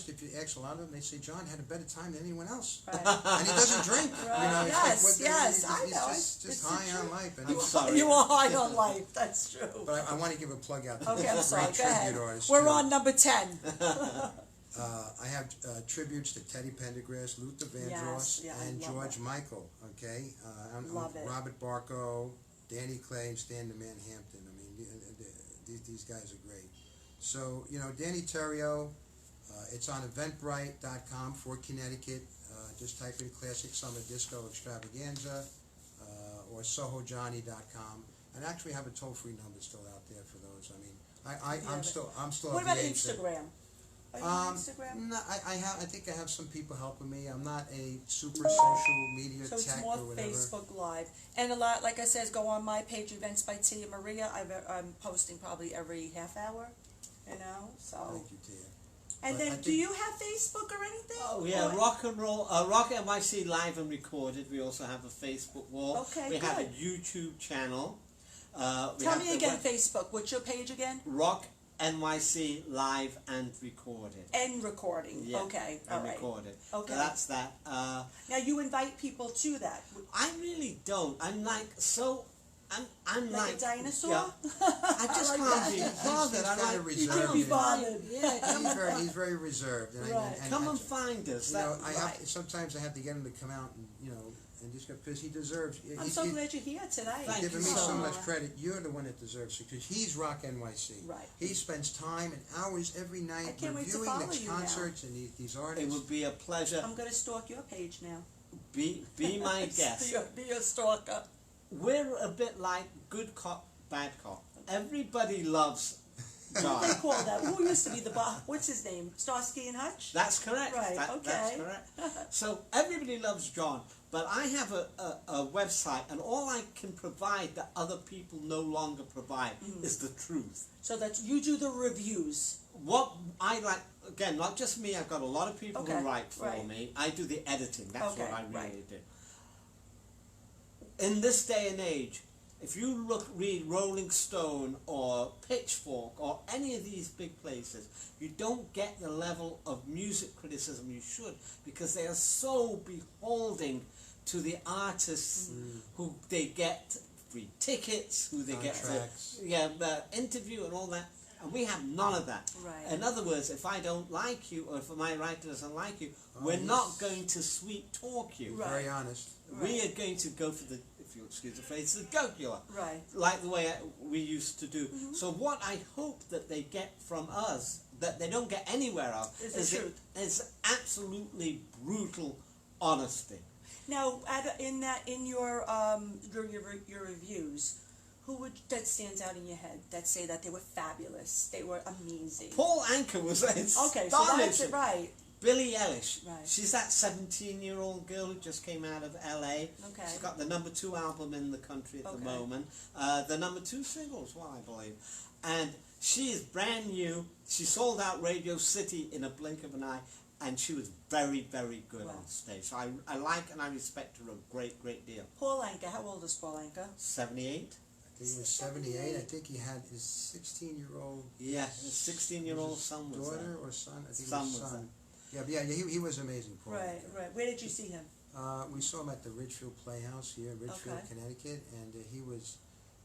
if you ask a lot of them, they say John had a better time than anyone else. Right. And he doesn't drink. Right. Yes, I know. He's just high on life. And I'm sorry. You are high on life. That's true. But I want to give a plug out to Okay, I'm sorry. great Go ahead. tribute artists. We're too. on number 10. I have tributes to Teddy Pendergrass, Luther Vandross, and George Michael. Okay, Love it. Robert Barco, Danny Clay, and Stan the Man Hampton. I mean, these guys are great. So Danny Terrio. It's on Eventbrite.com for Connecticut. Just type in Classic Summer Disco Extravaganza or Sohojohnny.com. And actually have a toll-free number still out there for those. I mean, I'm still. What at about the age Instagram? Are you on Instagram? No, I think I have some people helping me. I'm not a super social media So tech it's more or whatever. Facebook Live. And a lot, like I said, go on my page, Events by Tia Maria. I'm posting probably every half hour, so. Thank you, Tia. And But then, do you have Facebook or anything? Oh yeah, Rock NYC Live and Recorded. We also have a Facebook wall. Okay, we have a good. YouTube channel. Tell me again, Facebook. What's your page again? Rock NYC Live and Recorded. And recording. Yeah, Okay, and all right. recorded. Okay. So that's that. Now you invite people to that. I really don't. I'm like so. I'm Like a dinosaur? Yeah, I just like can't that. be He's bothered. kind I of like. You can't be reserved. bothered. Yeah, He's very reserved. And Right. come and find us. Sometimes I have to get him to come out and just because he deserves. I'm so glad you're here tonight. Thank Giving you me so so much much. credit. You're the one that deserves it because he's Rock NYC. Right. He spends time and hours every night I can't wait to reviewing follow the you now. concerts and these It artists. would be a pleasure. I'm going to stalk your page now. Be my guest. Be a stalker. We're a bit like good cop, bad cop. Everybody loves John. They call that. Who used to be the boss? What's his name? Starsky and Hutch? That's correct. Right, That's okay. correct. So everybody loves John, but I have a website, and all I can provide that other people no longer provide is the truth. So that you do the reviews. What I like, again, not just me, I've got a lot of people Okay, who write for right. me. I do the editing. That's Okay, what I really right. do. In this day and age, if you read Rolling Stone or Pitchfork or any of these big places, you don't get the level of music criticism you should because they are so beholding to the artists who they get free tickets, who they Contracts. get the interview and all that. And we have none of that. Right. In other words, if I don't like you or if my writer doesn't like you, we're not going to sweet talk you. Right. Very honest. We are going to go for the, if you'll excuse the phrase, the jugular. Right. Like the way we used to do. So what I hope that they get from us, that they don't get anywhere else, Is the truth. is absolutely brutal honesty. Now, in your reviews, that stands out in your head that say that they were fabulous, they were amazing? Paul Anka was Okay, so that's it, right? Billie Eilish, Right. she's that 17-year-old girl who just came out of LA. Okay. She's got the #2 album in the country at the moment. The #2 single as well, I believe. And she is brand new. She sold out Radio City in a blink of an eye. And she was very, very good Wow. on stage. So I like and I respect her a great, great deal. Paul Anka, how old is Paul Anka? 78? I think he was 78. I think he had his 16-year-old Yeah, his 16-year-old son was daughter there. or son. I think Son it was was son. Yeah, he was amazing. Paul. Right, right. Where did you see him? We saw him at the Ridgefield Playhouse here in Ridgefield, Okay. Connecticut, and he was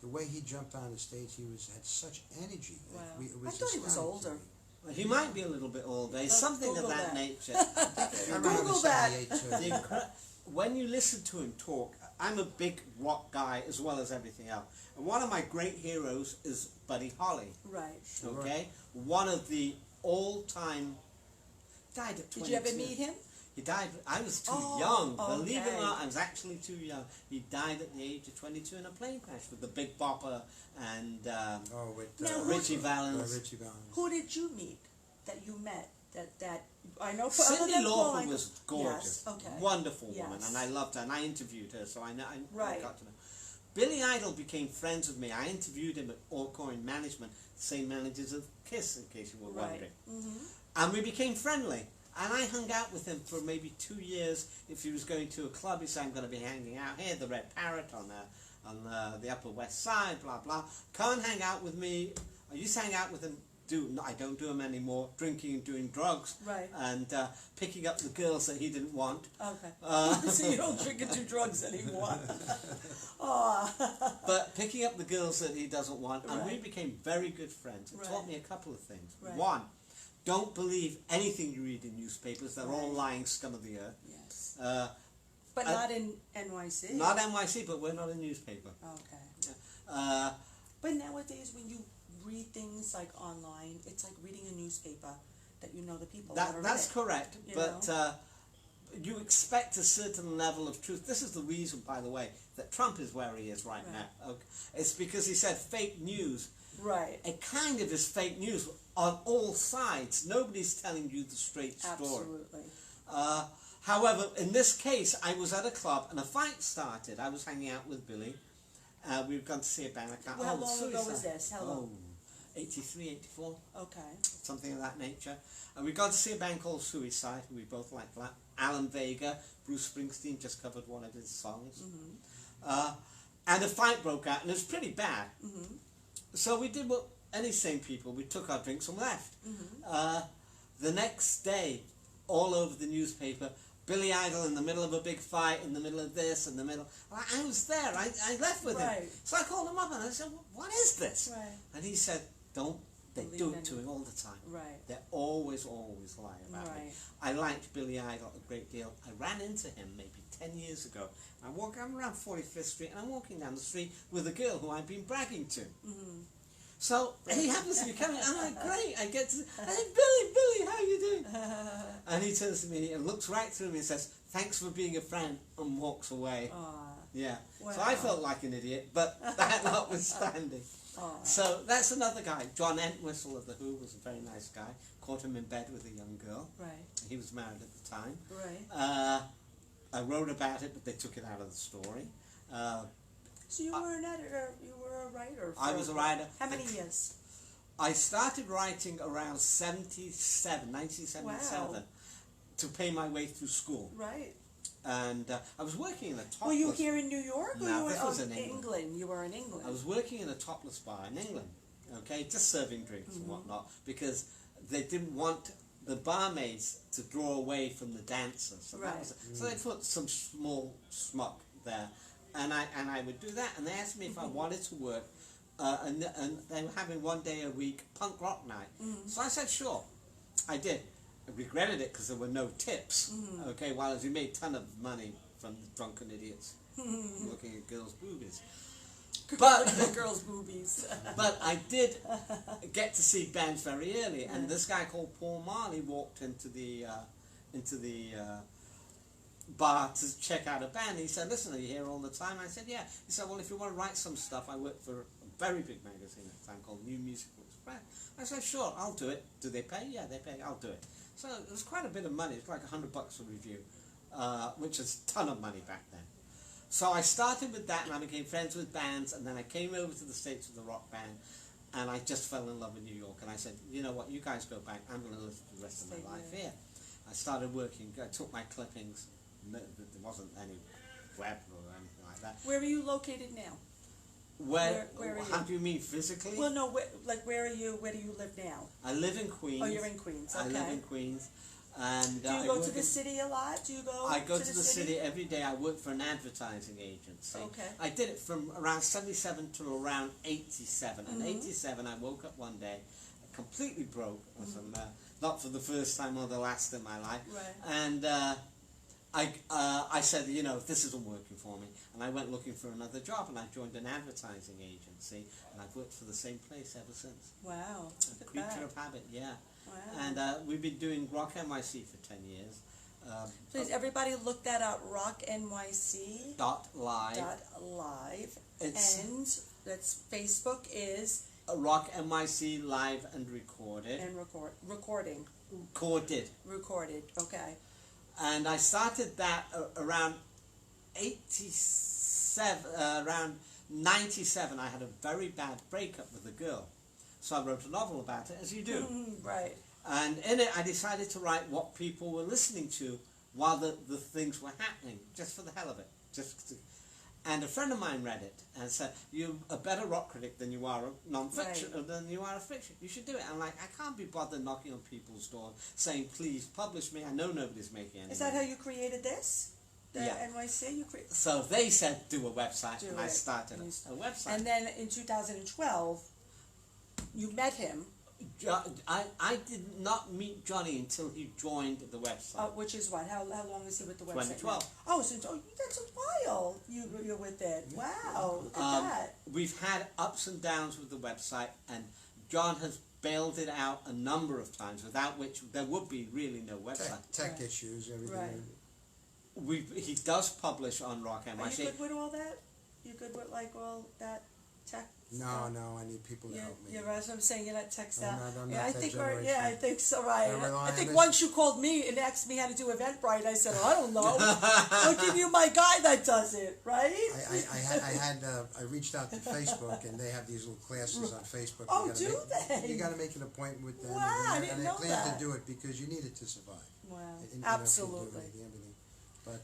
the way he jumped on the stage. He had such energy. Wow. It I was thought he was astounding to older. me. He might be a little bit older. He's Let's something Google of that that. nature. I remember Google him that. in 78 too. when you listen to him talk, I'm a big rock guy as well as everything else. And one of my great heroes is Buddy Holly. Right. Okay? One of the all-time... Died at 22. Did you ever meet him? He died... I was too Oh, young. Believe it okay. or not, I was actually too young. He died at the age of 22 in a plane crash with the Big Bopper and with Now, Richie Valens. Richie Valens. Who did you meet that you met? That I know. For other Cindy than Lauper Paul, was gorgeous. Yes, okay. Wonderful woman, Yes. and I loved her, and I interviewed her, so I Right. got to know. Billy Idol became friends with me. I interviewed him at Allcoin Management, same managers of KISS, in case you were Right. wondering. Mm-hmm. And we became friendly. And I hung out with him for maybe 2 years. If he was going to a club, he said, I'm going to be hanging out here, the Red Parrot on the Upper West Side, blah, blah. Come and hang out with me. I used to hang out with him. I don't do them anymore, drinking and doing drugs. Right. And picking up the girls that he didn't want. Okay. So you don't drink and do drugs anymore. But picking up the girls that he doesn't want. And we Right. became very good friends. It Right. taught me a couple of things. Right. One, don't believe anything you read in newspapers. They're all Right. lying scum of the earth. Yes. But I- not in NYC. Not NYC, but we're not a newspaper. Okay. But nowadays, when you read things like online, it's like reading a newspaper that you know the people. that are that's in it. correct, you but know? you expect a certain level of truth. This is the reason, by the way, that Trump is where he is right Right. now. Okay. It's because he said fake news. Right. It kind of is fake news on all sides. Nobody's telling you the straight story. Absolutely. However, in this case, I was at a club and a fight started. I was hanging out with Billy. We've gone to see a band. How long ago was this? How long? 83, 84. Okay. Something of that nature. And we got to see a band called Suicide, who we both like. Alan Vega, Bruce Springsteen just covered one of his songs. Mm-hmm. And a fight broke out, and it was pretty bad. Mm-hmm. So we did what any sane people, we took our drinks and left. Mm-hmm. The next day, all over the newspaper, Billy Idol in the middle of a big fight, in the middle of this, in the middle. I was there, I left with him. Right. So I called him up and I said, what is this? Right. And he said, they Believe do in it to it. him all the time. Right. They always lie about Right. it. I liked Billy Idol a great deal. I ran into him maybe 10 years ago. I'm around 45th Street and I'm walking down the street with a girl who I've been bragging to. Mm-hmm. So he happens to be coming, and I'm like, great, I get to, hey, Billy, how you doing? And he turns to me and looks right through me and says, thanks for being a friend, and walks away. Yeah. Wow. So I felt like an idiot, but that notwithstanding. So that's another guy. John Entwistle of The Who was a very nice guy. Caught him in bed with a young girl. Right. He was married at the time. Right. I wrote about it, but they took it out of the story. So you were an editor, you were a writer. I was a writer. How many years? I started writing around 1977, Wow. to pay my way through school. Right. And I was working in a topless... Were you here in New York? Or No, you were this was in England. You were in England. I was working in a topless bar in England, okay, just serving drinks and whatnot, because they didn't want the barmaids to draw away from the dancers. So, that was, so they put some small schmuck there, and I would do that, and they asked me if I wanted to work, and they were having one day a week punk rock night. So I said sure. I did. I regretted it because there were no tips. Okay, while we made a ton of money from the drunken idiots looking at girls' boobies. But the girls' boobies. but I did get to see bands very early, and this guy called Paul Marley walked into the bar to check out a band. He said, "Listen, are you here all the time?" I said, "Yeah." He said, "Well, if you want to write some stuff, I work for a very big magazine at the time called New Musical Express." I said, "Sure, I'll do it." Do they pay? Yeah, they pay. I'll do it. So it was quite a bit of money. It was like $100 a review, which is a ton of money back then. So I started with that, and I became friends with bands, and then I came over to the States with a rock band, and I just fell in love with New York. And I said, you know what, you guys go back, I'm going to live the rest of my life here. I started working, I took my clippings, there wasn't any web or anything like that. Where are you located now? Where are you? How do you mean physically? Well, no, where are you? Where do you live now? I live in Queens. Oh, you're in Queens. Okay. I live in Queens. And do you go to the city a lot? Do you go? I go to the city every day. I work for an advertising agency. Okay. I did it from around 77 to around 87. And 87, I woke up one day, completely broke, not for the first time or the last in my life. Right. And I said, this isn't working for me, and I went looking for another job, and I joined an advertising agency, and I've worked for the same place ever since. Wow. A creature of habit, yeah. Wow. And we've been doing Rock NYC for 10 years. Please, everybody look that up, rocknyc.live. .live. And that's Facebook is... Rock NYC live and recorded. And recording. Recorded, okay. And I started that around 87, around 97. I had a very bad breakup with a girl. So I wrote a novel about it, as you do. Right. And in it, I decided to write what people were listening to while the things were happening, just for the hell of it. And a friend of mine read it and said, "You're a better rock critic than you are a non-fiction, than you are a fiction. You should do it." I'm like, I can't be bothered knocking on people's doors saying, "Please publish me." I know nobody's making any. Is that how you created this? The NYC? So they said, "Do a website," and I started a website. And then in 2012, you met him. I did not meet Johnny until he joined the website. Which is what? How long is he with the website? 2012. Oh, so that's a while you're with it. Wow, look at that. We've had ups and downs with the website, and John has bailed it out a number of times, without which there would be really no website. Tech issues, everything. Right. He does publish on Rock NYC. Are you good with all that? You good with all that tech? No, I need people to help me. Yeah, that's what I'm saying. You're not tech savvy. I'm yeah, not I that think generation. I think so. Right. I think on once you called me and asked me how to do Eventbrite, I said, I don't know. I'll give you my guy that does it. Right. I reached out to Facebook, and they have these little classes on Facebook. Oh, do they? You got to make an appointment with them. Wow, I didn't know that. And I plan to do it because you need it to survive. Wow. Absolutely. But.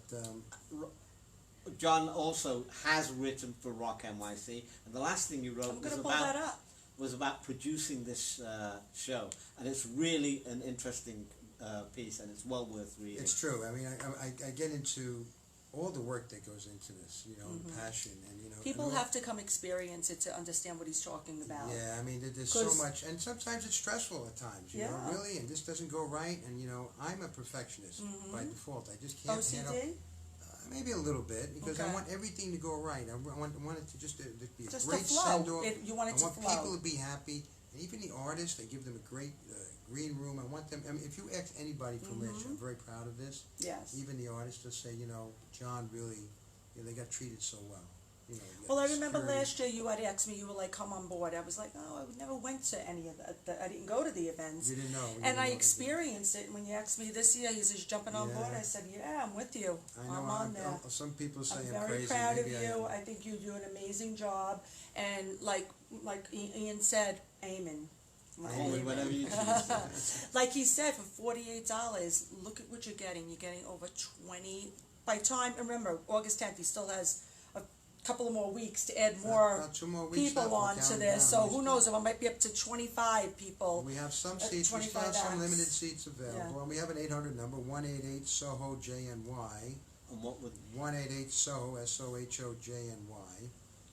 John also has written for Rock NYC, and the last thing he wrote was about producing this show, and it's really an interesting piece, and it's well worth reading. It's true. I mean, I get into all the work that goes into this, and passion, and people have to come experience it to understand what he's talking about. Yeah, I mean, there's so much, and sometimes it's stressful at times. You know, really, and this doesn't go right, and I'm a perfectionist by default. I just can't handle. OCD? Maybe a little bit, because I want everything to go right. I want it to just be a just great send-off. You want it I want to flow. people to be happy, and even the artists, I give them a great green room. I want them. I mean, if you ask anybody from Rich, I'm very proud of this. Yes. Even the artists will say, John really, they got treated so well. Well, I remember last year you had asked me, you were like, come on board. I was like, oh, I never went to any of that. I didn't go to the events. You didn't know. And I experienced it. And when you asked me this year, he says, jumping on board. I said, yeah, I'm with you. I'm on there. Some people say I'm very crazy. Proud of you. I think you do an amazing job. And like Ian said, amen. Whatever you choose. Like he said, for $48, look at what you're getting. You're getting over 20. By time, remember, August 10th, he still has couple of more weeks to add more, people onto this, so who knows if I might be up to 25 people. We have some seats, we still have some limited seats available, and we have an 800 number, 188-SOHO-JNY, and what would 188-SOHO, SOHOJNY,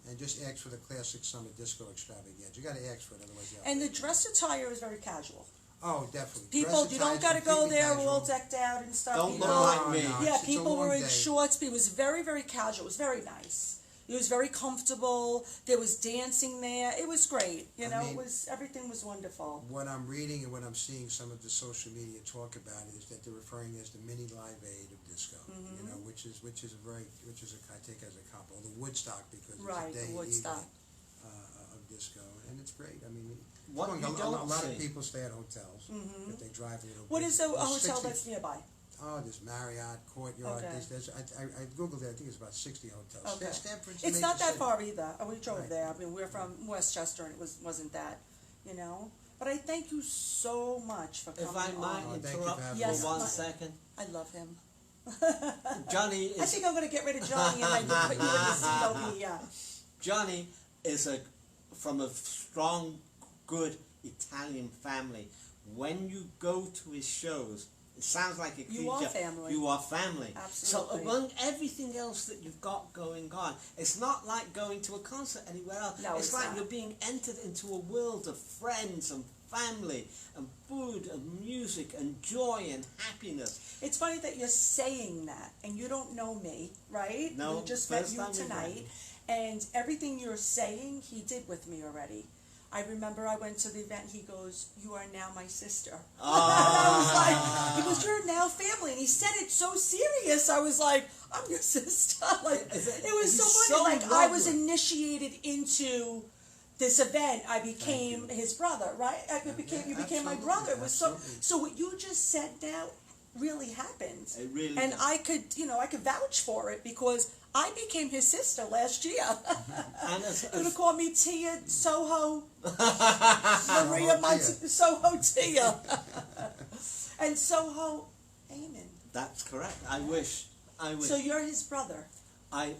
and just ask for the Classic Summer Disco Extravaganza. You got to ask for it, otherwise you have and the dress attire is very casual. Oh, definitely. People, you don't got to go there all decked out and stuff. Don't look like me. Yeah, people were in shorts. It was very, very casual. It was very nice. It was very comfortable. There was dancing there. It was great. It was everything was wonderful. What I'm reading and what I'm seeing some of the social media talk about is that they're referring as the mini Live Aid of disco. Which is I take as a compliment. The Woodstock, because it's a day evening of disco, and it's great. I mean, a lot of people stay at hotels if they drive a little. What is a hotel that's nearby? Oh, there's Marriott, Courtyard. Okay. I googled it. I think it's about 60 hotels. Okay. Stanford's it's not that far either. We drove there. I mean, we're from Westchester, and it wasn't that, But I thank you so much for coming. If I might interrupt for 1 second. I love him. Johnny is... I think I'm going to get rid of Johnny and I put you in the seat over here. Johnny is from a strong, good Italian family. When you go to his shows, it sounds like a cliche. You are family. You are family. Absolutely. So among everything else that you've got going on, it's not like going to a concert anywhere else. No, it's like not. you're being entered into a world of friends and family and food and music and joy and happiness. It's funny that you're saying that, and you don't know me, right? No, We just met first you time we've met. tonight, and everything you're saying, he did with me already. I remember I went to the event, he goes, "You are now my sister." And I was like, he goes, "You're now family," and he said it so serious, I was like, "I'm your sister." Like, it was He's so so funny, like, I was lovely. initiated into this event. I became his brother, right? You became my absolutely, brother. It was so absolutely. what you just said now really happened. It really And does. I could vouch for it because I became his sister last year. And as, You're gonna call me Tia Soho Soho Maria Tia. Soho Tia and Soho Amen. that's correct. I wish. So you're his brother. I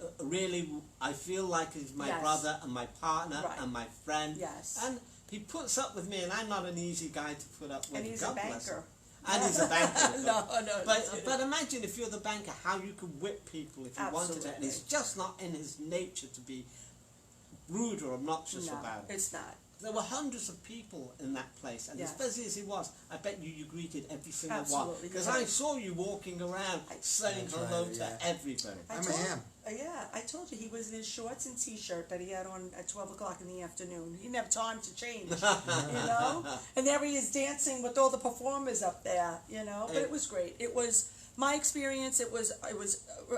feel like he's my Yes. brother and my partner Right. and my friend. Yes. And he puts up with me, and I'm not an easy guy to put up with. And he's God a bless him. banker. And he's a banker. No. But imagine if you're the banker, how you could whip people if you wanted it. And Absolutely. it's just not in his nature to be rude or obnoxious No, about it. it's not. There were hundreds of people in that place, and Yes. as busy as he was, I bet you greeted every single one. Absolutely, Because you I did. saw you walking around saying That's hello right, to yeah. everybody. I I'm a told- ham. Yeah, I told you he was in his shorts and T-shirt that he had on at 12 o'clock in the afternoon. He didn't have time to change, you know? And there he is dancing with all the performers up there, you know? But it was great. It was, my experience, it was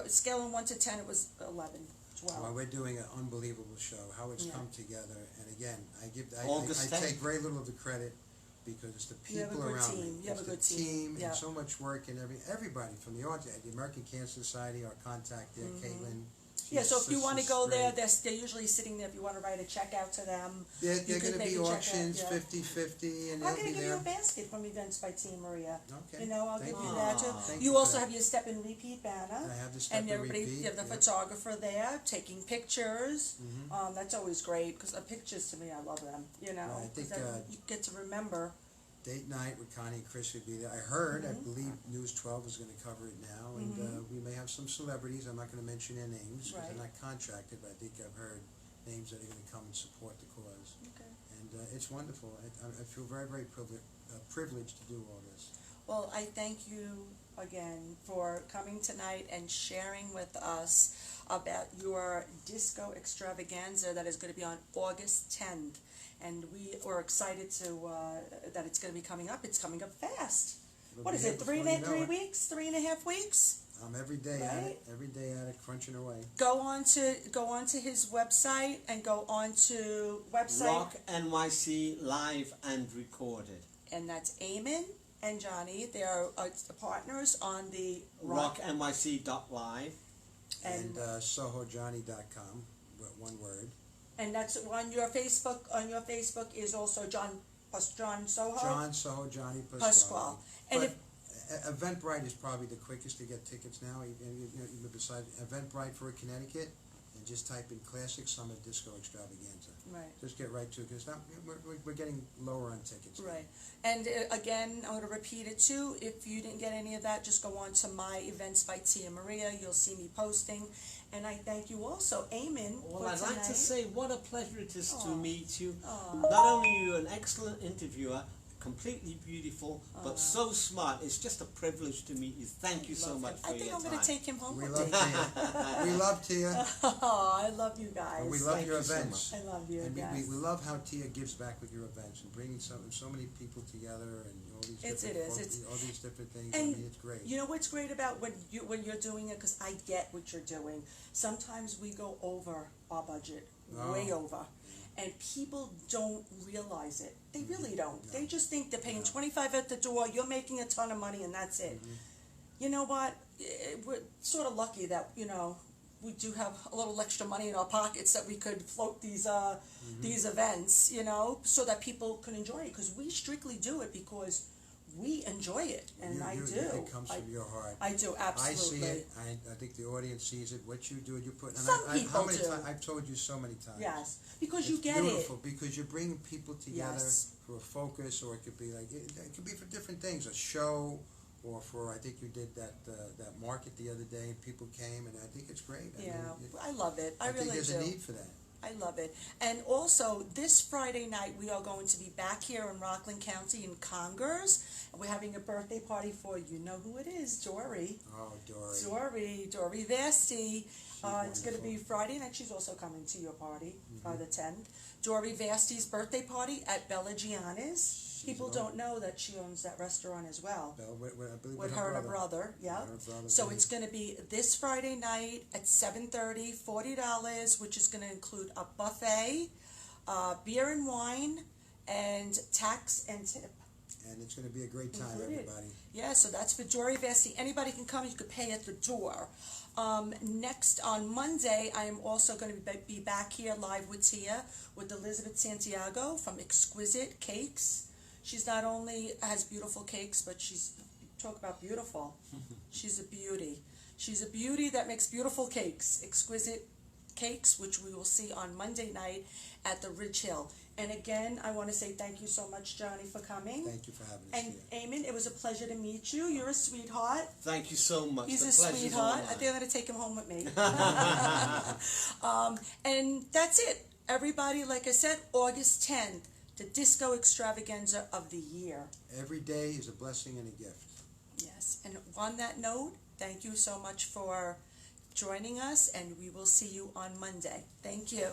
scale of 1 to 10, it was 11, 12. Well, we're doing an unbelievable show. How it's Yeah. come together, and again, August I 10th. take very little of the credit because it's the You have a people good around team. me. You have It's a the good team. Yeah. and so much work and everybody from the audience, the American Cancer Society, our contact there, Caitlin. Yeah, so if you she's want to just go there, great. they're usually sitting there if you want to write a check out to them. They're you could going to make be a check out, auctions, yeah. 50-50, and I'm they'll going be to give you there. a basket from Events by Tia Maria. Okay. You know, I'll Thank give you. you that too. Thank You you for also that. have your step and repeat banner. I have the step And and everybody, repeat. you have the yeah. photographer there taking pictures. Mhm. That's always great because pictures to me, I love them. You know, Right, I think, 'cause then you get to remember. Date night with Connie and Chris would be there. I heard, I Mhm. believe News 12 is going to cover it now, and we may have some celebrities. I'm not going to mention their names because Right. they're not contracted, but I think I've heard names that are going to come and support the cause. Okay. And it's wonderful. I feel very, very privileged to do all this. Well, I thank you again for coming tonight and sharing with us about your disco extravaganza that is going to be on August 10th. And we are excited to that it's going to be coming up. It's coming up fast. It'll What be is here it? before you know it. 3.5 weeks? I'm every day at Right? it, crunching away. Go on to his website and go on to website, Rock NYC live and recorded. and that's Eamon and Johnny. They are partners on the RockNYC.live. And Sohojohnny.com, one word. And that's on your Facebook. On your Facebook is also John Soho. John Sohojohnny Pasquale. And But Eventbrite is probably the quickest to get tickets now. Even besides Eventbrite for Connecticut, and just type in Classic Summer Disco Extravaganza. Right. Just get right to it because we're getting lower on tickets. now. Right. And again, I'm going to repeat it too. If you didn't get any of that, just go on to my Events by Tia Maria. You'll see me posting. And I thank you also, Eamon, Well, for I'd like to tonight. say what a pleasure it is to Aw. meet you. Aw. Not only are you an excellent interviewer, completely beautiful, but so smart. It's just a privilege to meet you. Thank you so much for I think your I'm time. going to take him home We with love me. Tia. We love Tia. Oh, I love you guys. And we love Thank your you so events. I love you And guys. we love how Tia gives back with your events and bringing so many people together and all these all these different things. I And mean, it's great. You know what's great about when you're doing it, because I get what you're doing. Sometimes we go over our budget, way over, and people don't realize it. They really don't. No. They just think they're paying No. $25 at the door. You're making a ton of money, and that's it. You know what? We're sort of lucky that we do have a little extra money in our pockets that we could float these events, so that people can enjoy it. Because we strictly do it because we enjoy it, and I do. It comes from your heart. I do, absolutely. I see it. I think the audience sees it. What you do, and you put. And Some how people many do. times I've told you so many times. Yes, because It's you get beautiful because you're bringing people together Yes. for a focus, or it could be like it could be for different things, a show, or for I think you did that market the other day, and people came, and I think it's great. it. Yeah, mean, I love it. I think really there's do. a need for that. I love it. And also, this Friday night, we are going to be back here in Rockland County in Congers. And we're having a birthday party for, you know who it is, Dory. Oh, Dory. Dory Vasti. It's going to be wonderful. Friday night. She's also coming to your party, the 10th. Dory Vasti's birthday party at Bella Gianna's. People don't know that she owns that restaurant as well. I believe With her and her brother, yeah. Her brother, So yeah. it's going to be this Friday night at 7:30, $40, which is going to include a buffet, beer and wine, and tax and tip. And it's going to be a great time, Included. everybody. Yeah, so that's for Dory Vesti. Anybody can come. You could pay at the door. Next on Monday, I am also going to be back here live with Tia with Elizabeth Santiago from Exquisite Cakes. She's not only has beautiful cakes, but talk about beautiful. She's a beauty. She's a beauty that makes beautiful cakes. Exquisite Cakes, which we will see on Monday night at the Ridge Hill. And again, I want to say thank you so much, Johnny, for coming. Thank you for having us And here. Eamon, it was a pleasure to meet you. You're a sweetheart. Thank you so much. He's The a pleasure's all sweetheart. mine. I think I'm going to take him home with me. And that's it. Everybody, like I said, August 10th, the disco extravaganza of the year. Every day is a blessing and a gift. Yes. And on that note, thank you so much for joining us, and we will see you on Monday. Thank you.